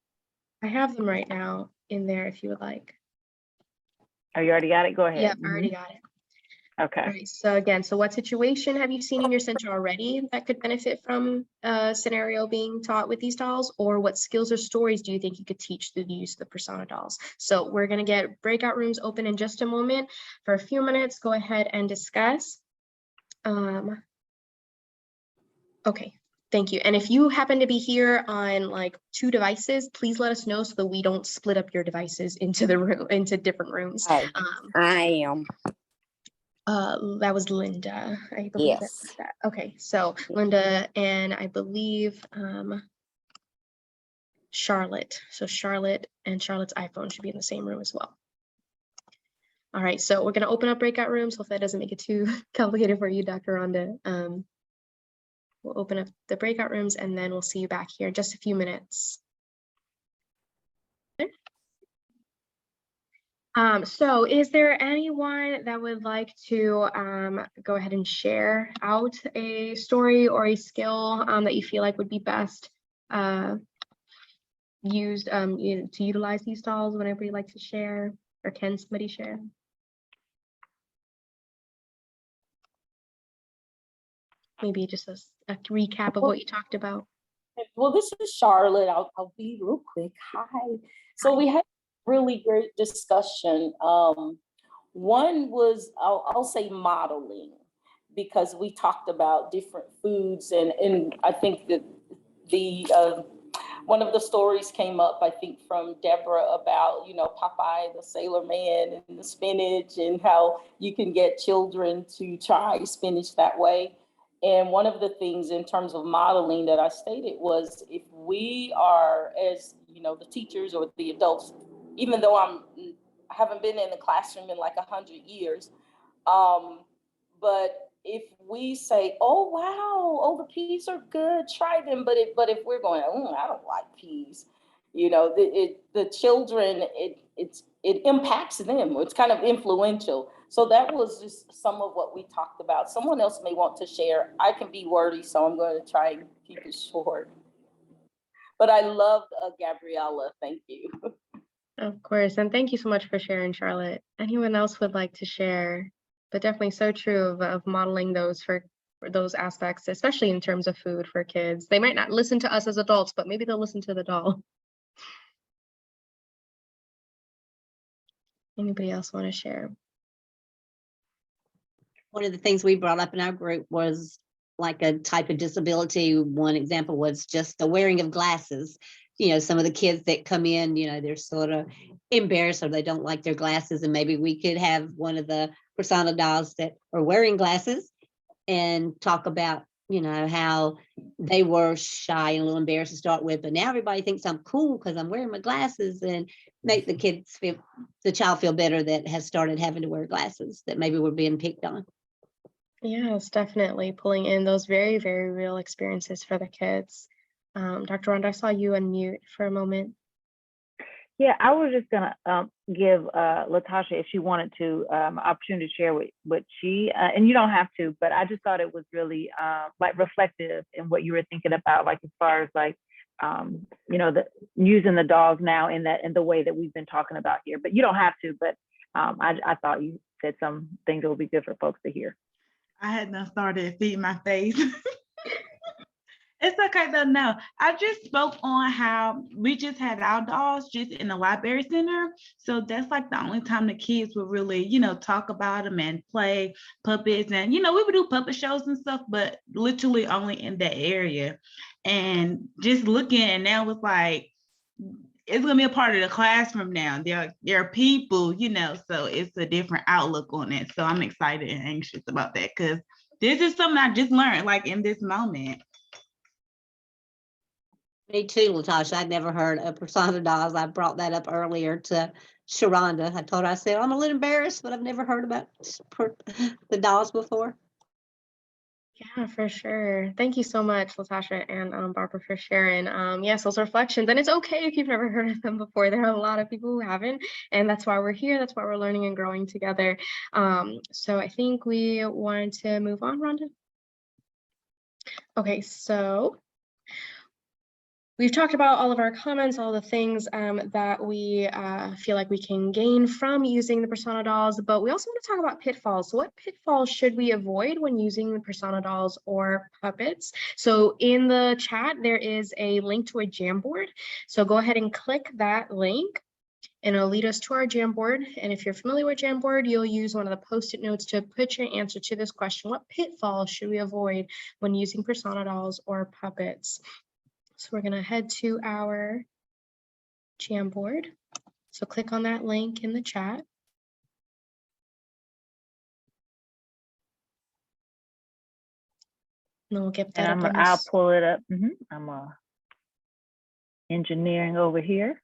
S2: I have them right now in there if you would like.
S3: Oh, you already got it? Go ahead.
S2: Yeah, I already got it.
S3: Okay.
S2: All right, so again, so what situation have you seen in your center already that could benefit from a scenario being taught with these dolls? Or what skills or stories do you think you could teach through the use of the persona dolls? So we're going to get breakout rooms open in just a moment. For a few minutes, go ahead and discuss. Okay, thank you. And if you happen to be here on like 2 devices, please let us know so that we don't split up your devices into the room, into different rooms.
S14: I am.
S2: That was Linda. I believe
S14: Yes.
S2: that. Okay, so Linda and I believe Charlotte. So Charlotte and Charlotte's iPhone should be in the same room as well. All right, so we're going to open up breakout rooms. Hope that doesn't make it too complicated for you, Dr. Rhonda. We'll open up the breakout rooms and then we'll see you back here in just a few minutes. So is there anyone that would like to go ahead and share out a story or a skill that you feel like would be best used to utilize these dolls? Whenever you'd like to share, or can somebody share? Maybe just a recap of what you talked about.
S15: Well, this is Charlotte. I'll be real quick. Hi. So we had a really great discussion. One was, I'll say modeling, because we talked about different foods, and I think that one of the stories came up, I think, from Deborah about, Popeye, the Sailor Man, and the spinach, and how you can get children to try spinach that way. And one of the things in terms of modeling that I stated was, if we are, as the teachers or the adults, even though I haven't been in the classroom in like 100 years, but if we say, oh, wow, oh, the peas are good, try them. But if we're going, I don't like peas, the children, it impacts them. It's kind of influential. So that was just some of what we talked about. Someone else may want to share. I can be wordy, so I'm going to try and keep it short. But I loved Gabriella. Thank you.
S2: Of course, and thank you so much for sharing, Charlotte. Anyone else would like to share? But definitely so true of modeling those for those aspects, especially in terms of food for kids. They might not listen to us as adults, but maybe they'll listen to the doll. Anybody else want to share?
S8: One of the things we brought up in our group was like a type of disability. One example was just the wearing of glasses. Some of the kids that come in, they're sort of embarrassed or they don't like their glasses. And maybe we could have one of the persona dolls that are wearing glasses and talk about, how they were shy and a little embarrassed to start with. But now everybody thinks I'm cool because I'm wearing my glasses, and make the child feel better that has started having to wear glasses, that maybe we're being picked on.
S2: Yes, definitely pulling in those very, very real experiences for the kids. Dr. Rhonda, I saw you unmute for a moment.
S3: Yeah, I was just gonna give Latasha, if she wanted to, opportunity to share what she, and you don't have to, but I just thought it was really like reflective in what you were thinking about, like as far as like you know, using the dolls now in the way that we've been talking about here. But you don't have to, but I thought you said some things that would be good for folks to hear.
S14: I had done started feeding my face. It's okay though. No, I just spoke on how we just had our dolls just in the library center. So that's like the only time the kids would really, you know, talk about them and play puppets. And, you know, we would do puppet shows and stuff, but literally only in that area. And just looking, and now it's like, it's gonna be a part of the classroom now. There are people, you know, so it's a different outlook on it. So I'm excited and anxious about that because this is something I just learned like in this moment.
S8: Me too, Latasha. I'd never heard of persona dolls. I brought that up earlier to Sharonda. I told her, I said, I'm a little embarrassed, but I've never heard about the dolls before.
S2: Yeah, for sure. Thank you so much, Latasha and Barbara, for sharing. Yes, those reflections. And it's okay if you've never heard of them before. There are a lot of people who haven't, and that's why we're here. That's why we're learning and growing together. So I think we wanted to move on, Rhonda. Okay, so we've talked about all of our comments, all the things that we feel like we can gain from using the persona dolls, but we also want to talk about pitfalls. So what pitfalls should we avoid when using the persona dolls or puppets? So in the chat, there is a link to a Jamboard. So go ahead and click that link and it'll lead us to our Jamboard. And if you're familiar with Jamboard, you'll use one of the Post-it notes to put your answer to this question. What pitfalls should we avoid when using persona dolls or puppets? So we're going to head to our Jamboard. So click on that link in the chat. And then we'll get that up.
S3: I'll pull it up. I'm engineering over here.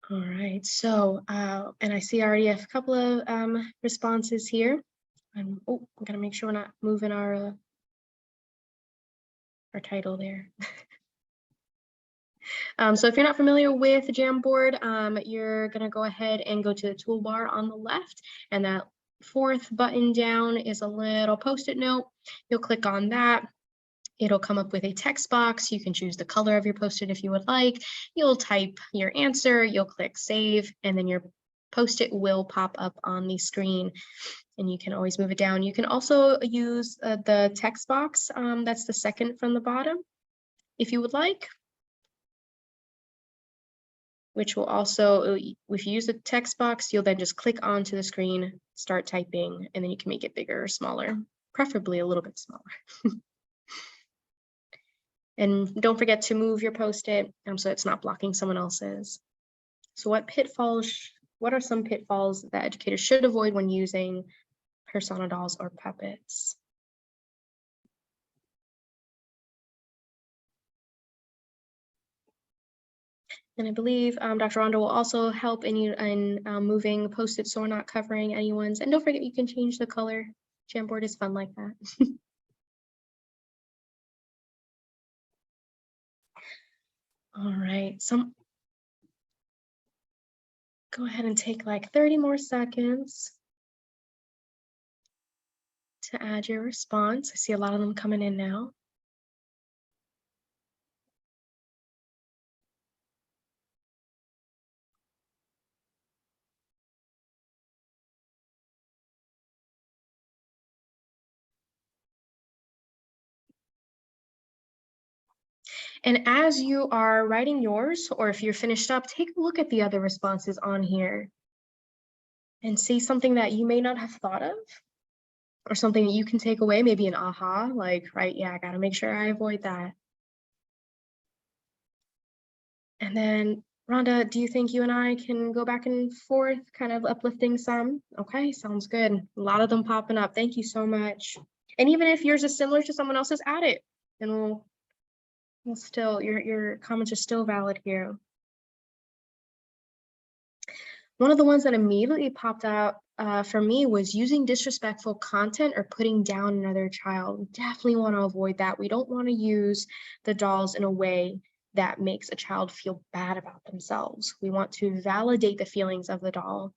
S2: All right, so, and I see already a couple of responses here. I'm gonna make sure we're not moving our title there. So if you're not familiar with Jamboard, you're gonna go ahead and go to the toolbar on the left, and that fourth button down is a little Post-it note. You'll click on that. It'll come up with a text box. You can choose the color of your Post-it if you would like. You'll type your answer, you'll click save, and then your Post-it will pop up on the screen. And you can always move it down. You can also use the text box. That's the second from the bottom, if you would like. Which will also, if you use the text box, you'll then just click onto the screen, start typing, and then you can make it bigger or smaller, preferably a little bit smaller. And don't forget to move your Post-it so it's not blocking someone else's. So what are some pitfalls that educators should avoid when using persona dolls or puppets? And I believe Dr. Rhonda will also help in moving Post-its so we're not covering anyone's. And don't forget, you can change the color. Jamboard is fun like that. All right, so go ahead and take like 30 more seconds to add your response. I see a lot of them coming in now. And as you are writing yours, or if you're finished up, take a look at the other responses on here and see something that you may not have thought of, or something that you can take away, maybe an aha, like, right, yeah, I gotta make sure I avoid that. And then, Rhonda, do you think you and I can go back and forth, kind of uplifting some? Okay, sounds good. A lot of them popping up. Thank you so much. And even if yours is similar to someone else's, add it, and we'll still, your comments are still valid here. One of the ones that immediately popped out for me was using disrespectful content or putting down another child. We definitely want to avoid that. We don't want to use the dolls in a way that makes a child feel bad about themselves. We want to validate the feelings of the doll.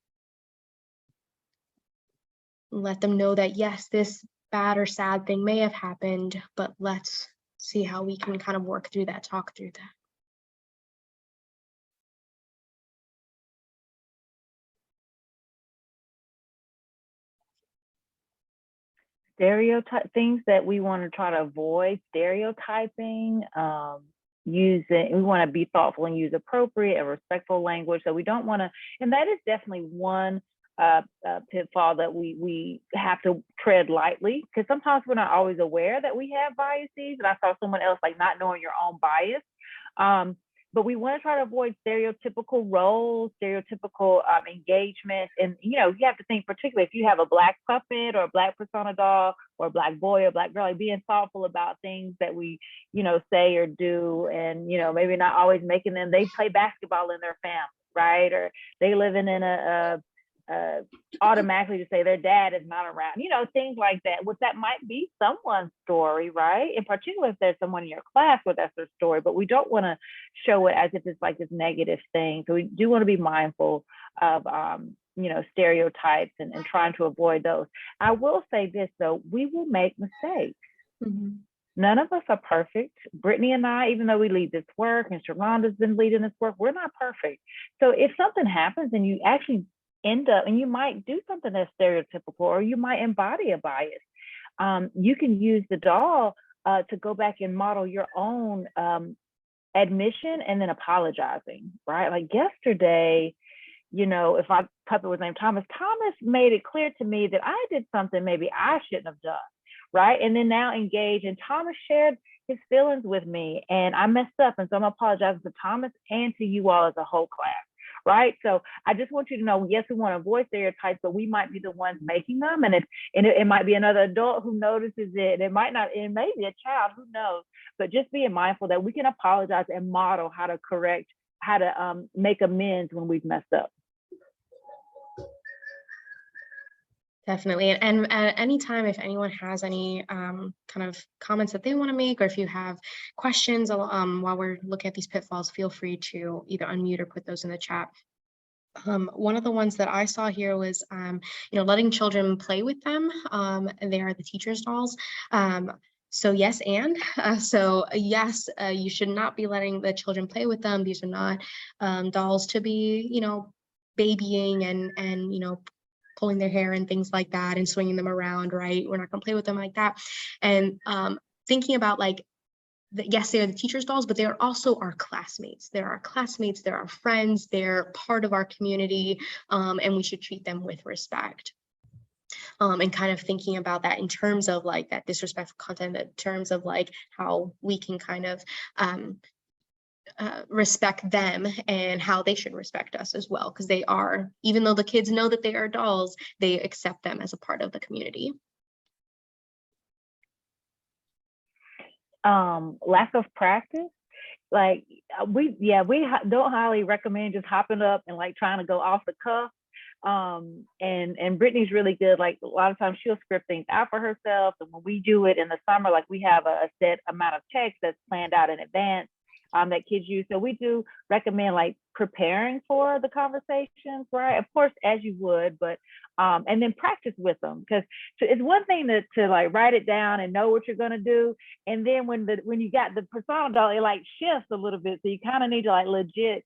S2: Let them know that, yes, this bad or sad thing may have happened, but let's see how we can kind of work through that, talk through that.
S3: Stereotype things that we want to try to avoid: stereotyping, we want to be thoughtful and use appropriate and respectful language. So we don't want to, and that is definitely one pitfall that we have to tread lightly, because sometimes we're not always aware that we have biases. And I saw someone else like not knowing your own bias. But we want to try to avoid stereotypical roles, stereotypical engagements. And, you have to think, particularly if you have a Black puppet or a Black persona doll or a Black boy or Black girl, like being thoughtful about things that we, say or do. And, maybe not always making them, they play basketball in their family, right? Or they living in automatically to say their dad is not around, things like that, which that might be someone's story, right? In particular, if there's someone in your class where that's their story, but we don't want to show it as if it's like this negative thing. So we do want to be mindful of, stereotypes and trying to avoid those. I will say this though, we will make mistakes.
S2: Mm-hmm.
S3: None of us are perfect. Brittany and I, even though we lead this work and Sharonda's been leading this work, we're not perfect. So if something happens and you actually end up, and you might do something that's stereotypical, or you might embody a bias, you can use the doll to go back and model your own admission and then apologizing, right? Like yesterday, if my puppet was named Thomas made it clear to me that I did something maybe I shouldn't have done, right? And then now engage, and Thomas shared his feelings with me, and I messed up, and so I'm apologizing to Thomas and to you all as a whole class. Right. So I just want you to know, yes, we want to avoid stereotypes, but we might be the ones making them. And it might be another adult who notices it. It might not, it may be a child, who knows, but just being mindful that we can apologize and model how to correct, how to make amends when we've messed up.
S2: Definitely. And at any time, if anyone has any kind of comments that they want to make, or if you have questions while we're looking at these pitfalls, feel free to either unmute or put those in the chat. One of the ones that I saw here was, letting children play with them. And they are the teacher's dolls. So yes, you should not be letting the children play with them. These are not dolls to be, babying and pulling their hair and things like that and swinging them around, right? We're not gonna play with them like that. And thinking about yes, they are the teacher's dolls, but they are also our classmates. They're our classmates, they're our friends, they're part of our community, and we should treat them with respect. And kind of thinking about that in terms of that disrespectful content, in terms of how we can kind of respect them and how they should respect us as well, because they are, even though the kids know that they are dolls, they accept them as a part of the community.
S3: Lack of practice, we don't highly recommend just hopping up and trying to go off the cuff. And Brittany's really good. A lot of times she'll script things out for herself, and when we do it in the summer, we have a set amount of text that's planned out in advance that kids use. So we do recommend preparing for the conversations, right? Of course, as you would, but and then practice with them, because it's one thing to write it down and know what you're going to do, and then when you got the persona doll, it shifts a little bit, so you kind of need to legit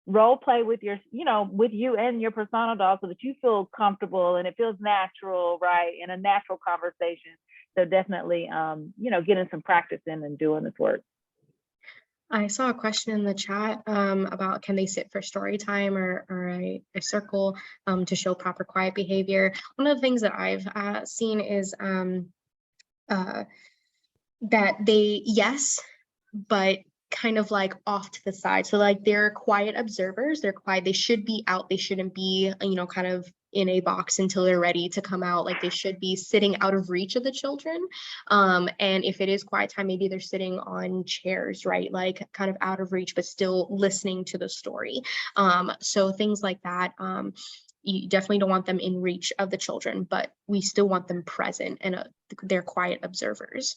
S3: role play with with you and your persona doll, so that you feel comfortable and it feels natural, right? In a natural conversation. So definitely getting some practice in and doing this work.
S2: I saw a question in the chat about, can they sit for story time or a circle to show proper quiet behavior? One of the things that I've seen is that yes, but kind of off to the side. So they're quiet observers, they're quiet, they should be out, they shouldn't be, kind of in a box until they're ready to come out. They should be sitting out of reach of the children. And if it is quiet time, maybe they're sitting on chairs, right? Kind of out of reach, but still listening to the story. So things like that. You definitely don't want them in reach of the children, but we still want them present and they're quiet observers.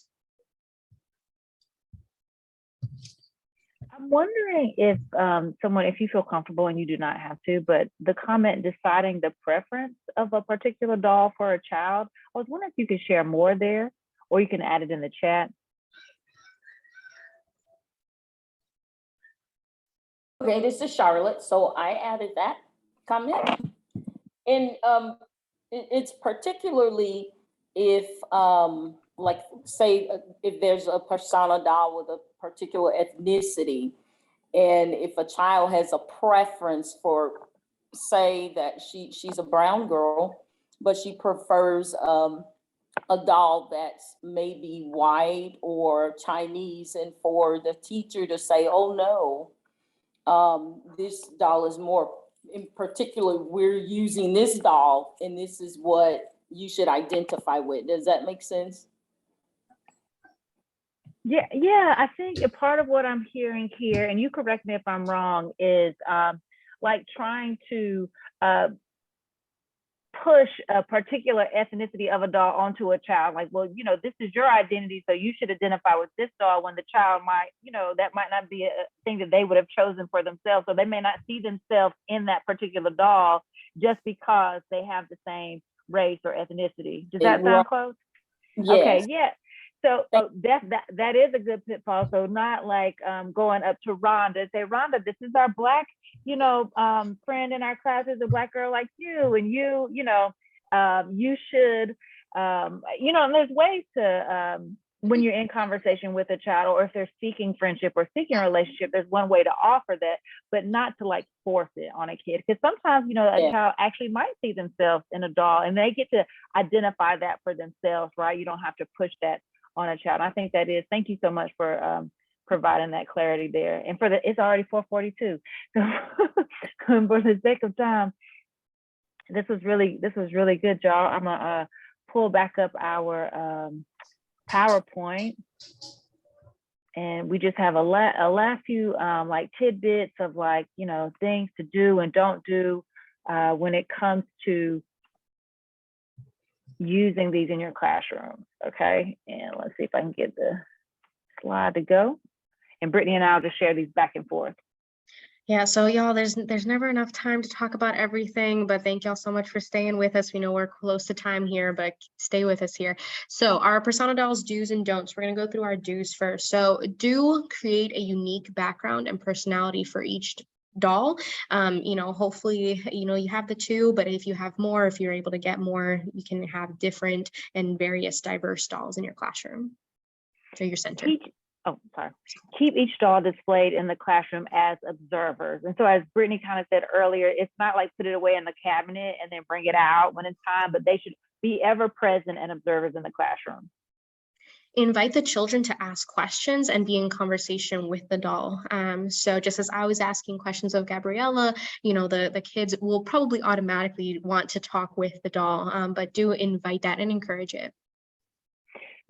S3: I'm wondering if someone, if you feel comfortable and you do not have to, but the comment deciding the preference of a particular doll for a child, I was wondering if you could share more there, or you can add it in the chat.
S15: Okay, this is Charlotte. So I added that comment. And it's particularly if, like, say, if there's a persona doll with a particular ethnicity, and if a child has a preference for, say that she's a brown girl, but she prefers a doll that's maybe white or Chinese, and for the teacher to say, oh no, this doll is more, in particular, we're using this doll and this is what you should identify with. Does that make sense?
S3: Yeah, I think a part of what I'm hearing here, and you correct me if I'm wrong, is like trying to push a particular ethnicity of a doll onto a child. Like, well, this is your identity, so you should identify with this doll, when the child might, that might not be a thing that they would have chosen for themselves. So they may not see themselves in that particular doll just because they have the same race or ethnicity. Does that sound close?
S15: Yes.
S3: Okay, yeah. So that is a good pitfall. So not like going up to Rhonda, say, Rhonda, this is our Black, friend in our class, is a Black girl like you, and you should, and there's ways to, when you're in conversation with a child, or if they're seeking friendship or seeking a relationship, there's one way to offer that, but not to like force it on a kid. Because sometimes, a child actually might see themselves in a doll, and they get to identify that for themselves, right? You don't have to push that on a child. I think that is, thank you so much for providing that clarity there. And it's already 4:42. So for the sake of time, this was really good, y'all. I'm gonna pull back up our PowerPoint, and we just have a last few like tidbits of like, things to do and don't do when it comes to using these in your classroom. Okay, and let's see if I can get the slide to go. And Brittany and I'll just share these back and forth.
S2: Yeah, so y'all, there's never enough time to talk about everything, but thank y'all so much for staying with us. We know we're close to time here, but stay with us here. So our persona dolls do's and don'ts. We're gonna go through our do's first. So do create a unique background and personality for each doll. Hopefully, you have the two, but if you have more, if you're able to get more, you can have different and various diverse dolls in your classroom or your center.
S3: Keep each doll displayed in the classroom as observers. And so as Brittany kind of said earlier, it's not like put it away in the cabinet and then bring it out when it's time, but they should be ever present and observers in the classroom.
S2: Invite the children to ask questions and be in conversation with the doll. So just as I was asking questions of Gabriella, the kids will probably automatically want to talk with the doll, but do invite that and encourage it.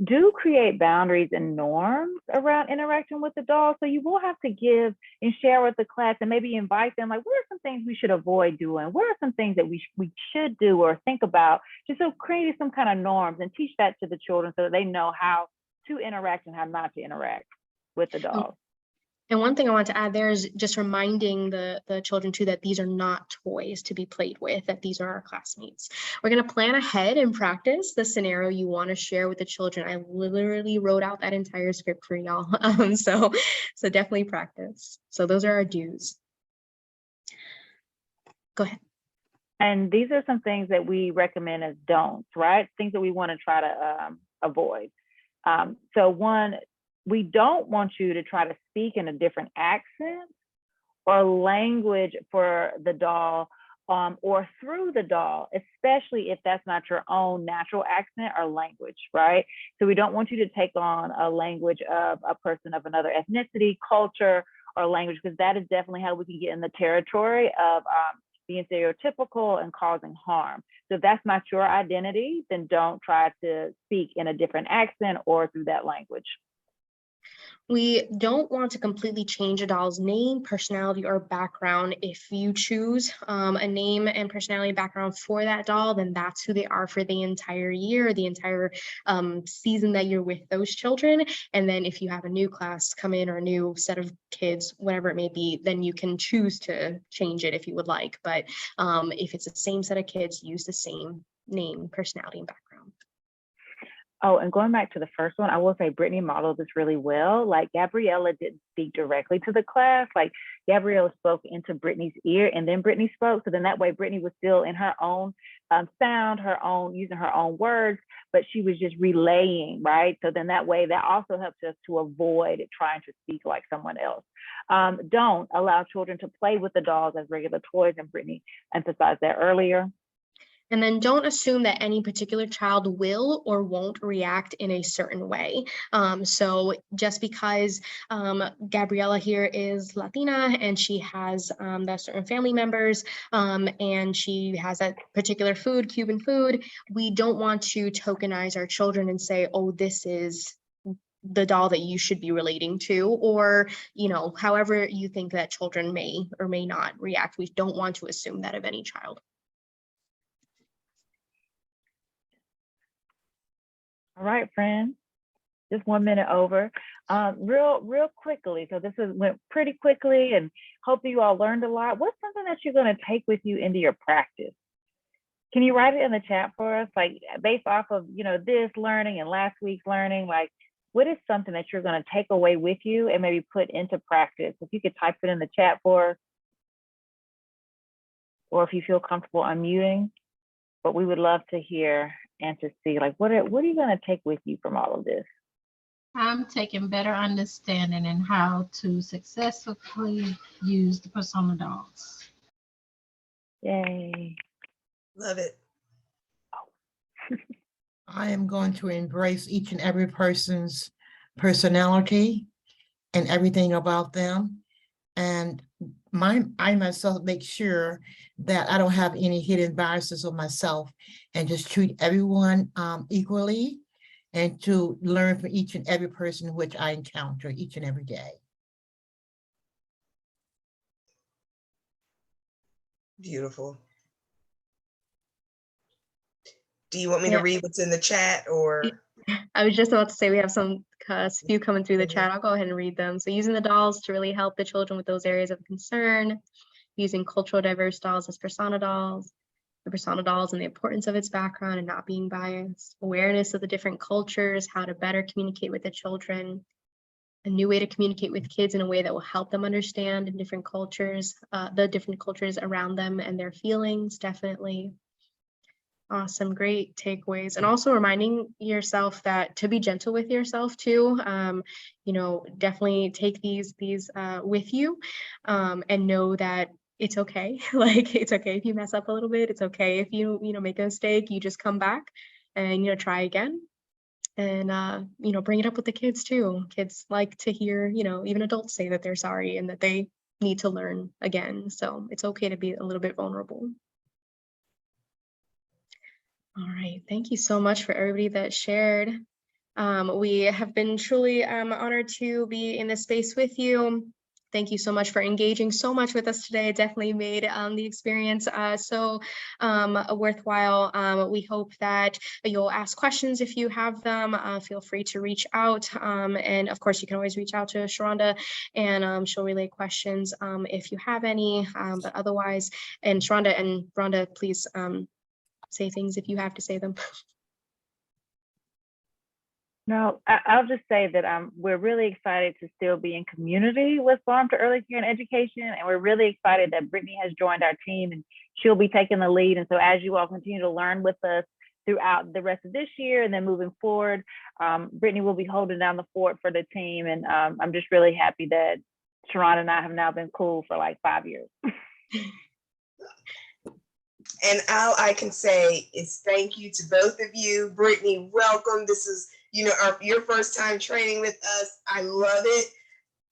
S3: Do create boundaries and norms around interaction with the doll. So you will have to give and share with the class, and maybe invite them, like, what are some things we should avoid doing? What are some things that we should do or think about? Just so creating some kind of norms and teach that to the children so that they know how to interact and how not to interact with the doll.
S2: And one thing I want to add there is just reminding the children too that these are not toys to be played with, that these are our classmates. We're going to plan ahead and practice the scenario you want to share with the children. I literally wrote out that entire script for y'all. So definitely practice. So those are our do's. Go ahead.
S3: And these are some things that we recommend as don'ts, right? Things that we want to try to avoid. So one, we don't want you to try to speak in a different accent or language for the doll or through the doll, especially if that's not your own natural accent or language, right? So we don't want you to take on a language of a person of another ethnicity, culture, or language, because that is definitely how we can get in the territory of being stereotypical and causing harm. So if that's not your identity, then don't try to speak in a different accent or through that language.
S2: We don't want to completely change a doll's name, personality, or background. If you choose a name and personality background for that doll, then that's who they are for the entire year, the entire season that you're with those children. And then if you have a new class come in or a new set of kids, whatever it may be, then you can choose to change it if you would like. But if it's the same set of kids, use the same name, personality, and background.
S3: Oh, and going back to the first one, I will say Brittany modeled this really well. Like Gabriella didn't speak directly to the class. Like Gabriella spoke into Brittany's ear and then Brittany spoke. So then that way Brittany was still in her own sound, using her own words, but she was just relaying, right? So then that way that also helps us to avoid trying to speak like someone else. Don't allow children to play with the dolls as regular toys, and Brittany emphasized that earlier.
S2: And then don't assume that any particular child will or won't react in a certain way. So just because Gabriella here is Latina and she has that certain family members and she has that particular food, Cuban food, we don't want to tokenize our children and say, oh, this is the doll that you should be relating to, or, you know, however you think that children may or may not react. We don't want to assume that of any child.
S3: All right, friends, just 1 minute over. Real quickly, so went pretty quickly and hope you all learned a lot. What's something that you're going to take with you into your practice? Can you write it in the chat for us? Like based off of, you know, this learning and last week's learning, like what is something that you're going to take away with you and maybe put into practice? If you could type it in the chat for us, or if you feel comfortable unmuting, but we would love to hear and to see, like, what are you going to take with you from all of this?
S9: I'm taking better understanding in how to successfully use the persona dolls.
S3: Yay.
S1: Love it.
S13: I am going to embrace each and every person's personality and everything about them. And I myself make sure that I don't have any hidden biases of myself and just treat everyone equally, and to learn from each and every person which I encounter each and every day.
S1: Beautiful. Do you want me to read what's in the chat, or?
S2: I was just about to say we have a few coming through the chat. I'll go ahead and read them. So using the dolls to really help the children with those areas of concern, using cultural diverse dolls as persona dolls, the persona dolls and the importance of its background and not being biased, awareness of the different cultures, how to better communicate with the children, a new way to communicate with kids in a way that will help them understand in different cultures, the different cultures around them and their feelings, definitely. Awesome, great takeaways. And also reminding yourself that to be gentle with yourself too. You know, definitely take these with you and know that it's okay. Like it's okay if you mess up a little bit. It's okay if you make a mistake, you just come back and, try again. And, bring it up with the kids too. Kids like to hear, even adults say that they're sorry and that they need to learn again. So it's okay to be a little bit vulnerable. All right, thank you so much for everybody that shared. We have been truly honored to be in this space with you. Thank you so much for engaging so much with us today. It definitely made the experience so worthwhile. We hope that you'll ask questions if you have them. Feel free to reach out. And of course, you can always reach out to Sharonda and she'll relay questions if you have any. But otherwise, and Sharonda and Rhonda, please say things if you have to say them.
S3: No, I'll just say that we're really excited to still be in community with Farm to Early Care and Education, and we're really excited that Brittany has joined our team and she'll be taking the lead. And so as you all continue to learn with us throughout the rest of this year and then moving forward, Brittany will be holding down the fort for the team. And I'm just really happy that Sharon and I have now been cool for like 5 years.
S1: And all I can say is thank you to both of you. Brittany, welcome. This is, your first time training with us. I love it.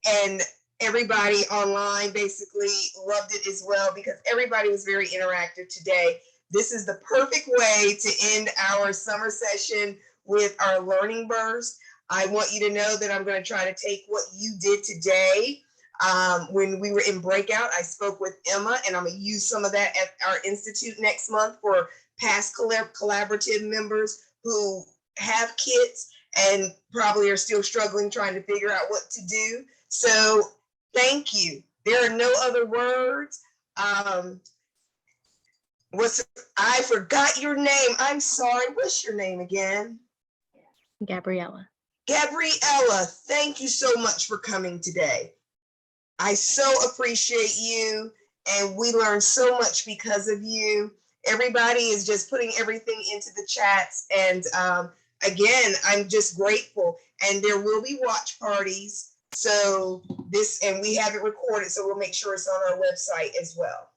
S1: And everybody online basically loved it as well because everybody was very interactive today. This is the perfect way to end our summer session with our learning burst. I want you to know that I'm going to try to take what you did today. When we were in breakout, I spoke with Emma, and I'm going to use some of that at our institute next month for past collaborative members who have kids and probably are still struggling trying to figure out what to do. So thank you. There are no other words. I forgot your name. I'm sorry. What's your name again?
S2: Gabriella.
S1: Gabriella, thank you so much for coming today. I so appreciate you, and we learned so much because of you. Everybody is just putting everything into the chats, and again, I'm just grateful. And there will be watch parties. So and we have it recorded, so we'll make sure it's on our website as well.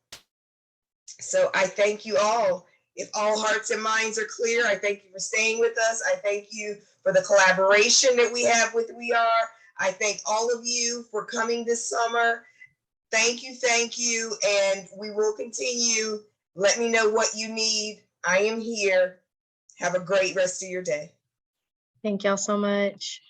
S1: So I thank you all. If all hearts and minds are clear, I thank you for staying with us. I thank you for the collaboration that we have with We Are. I thank all of you for coming this summer. Thank you, and we will continue. Let me know what you need. I am here. Have a great rest of your day.
S2: Thank y'all so much.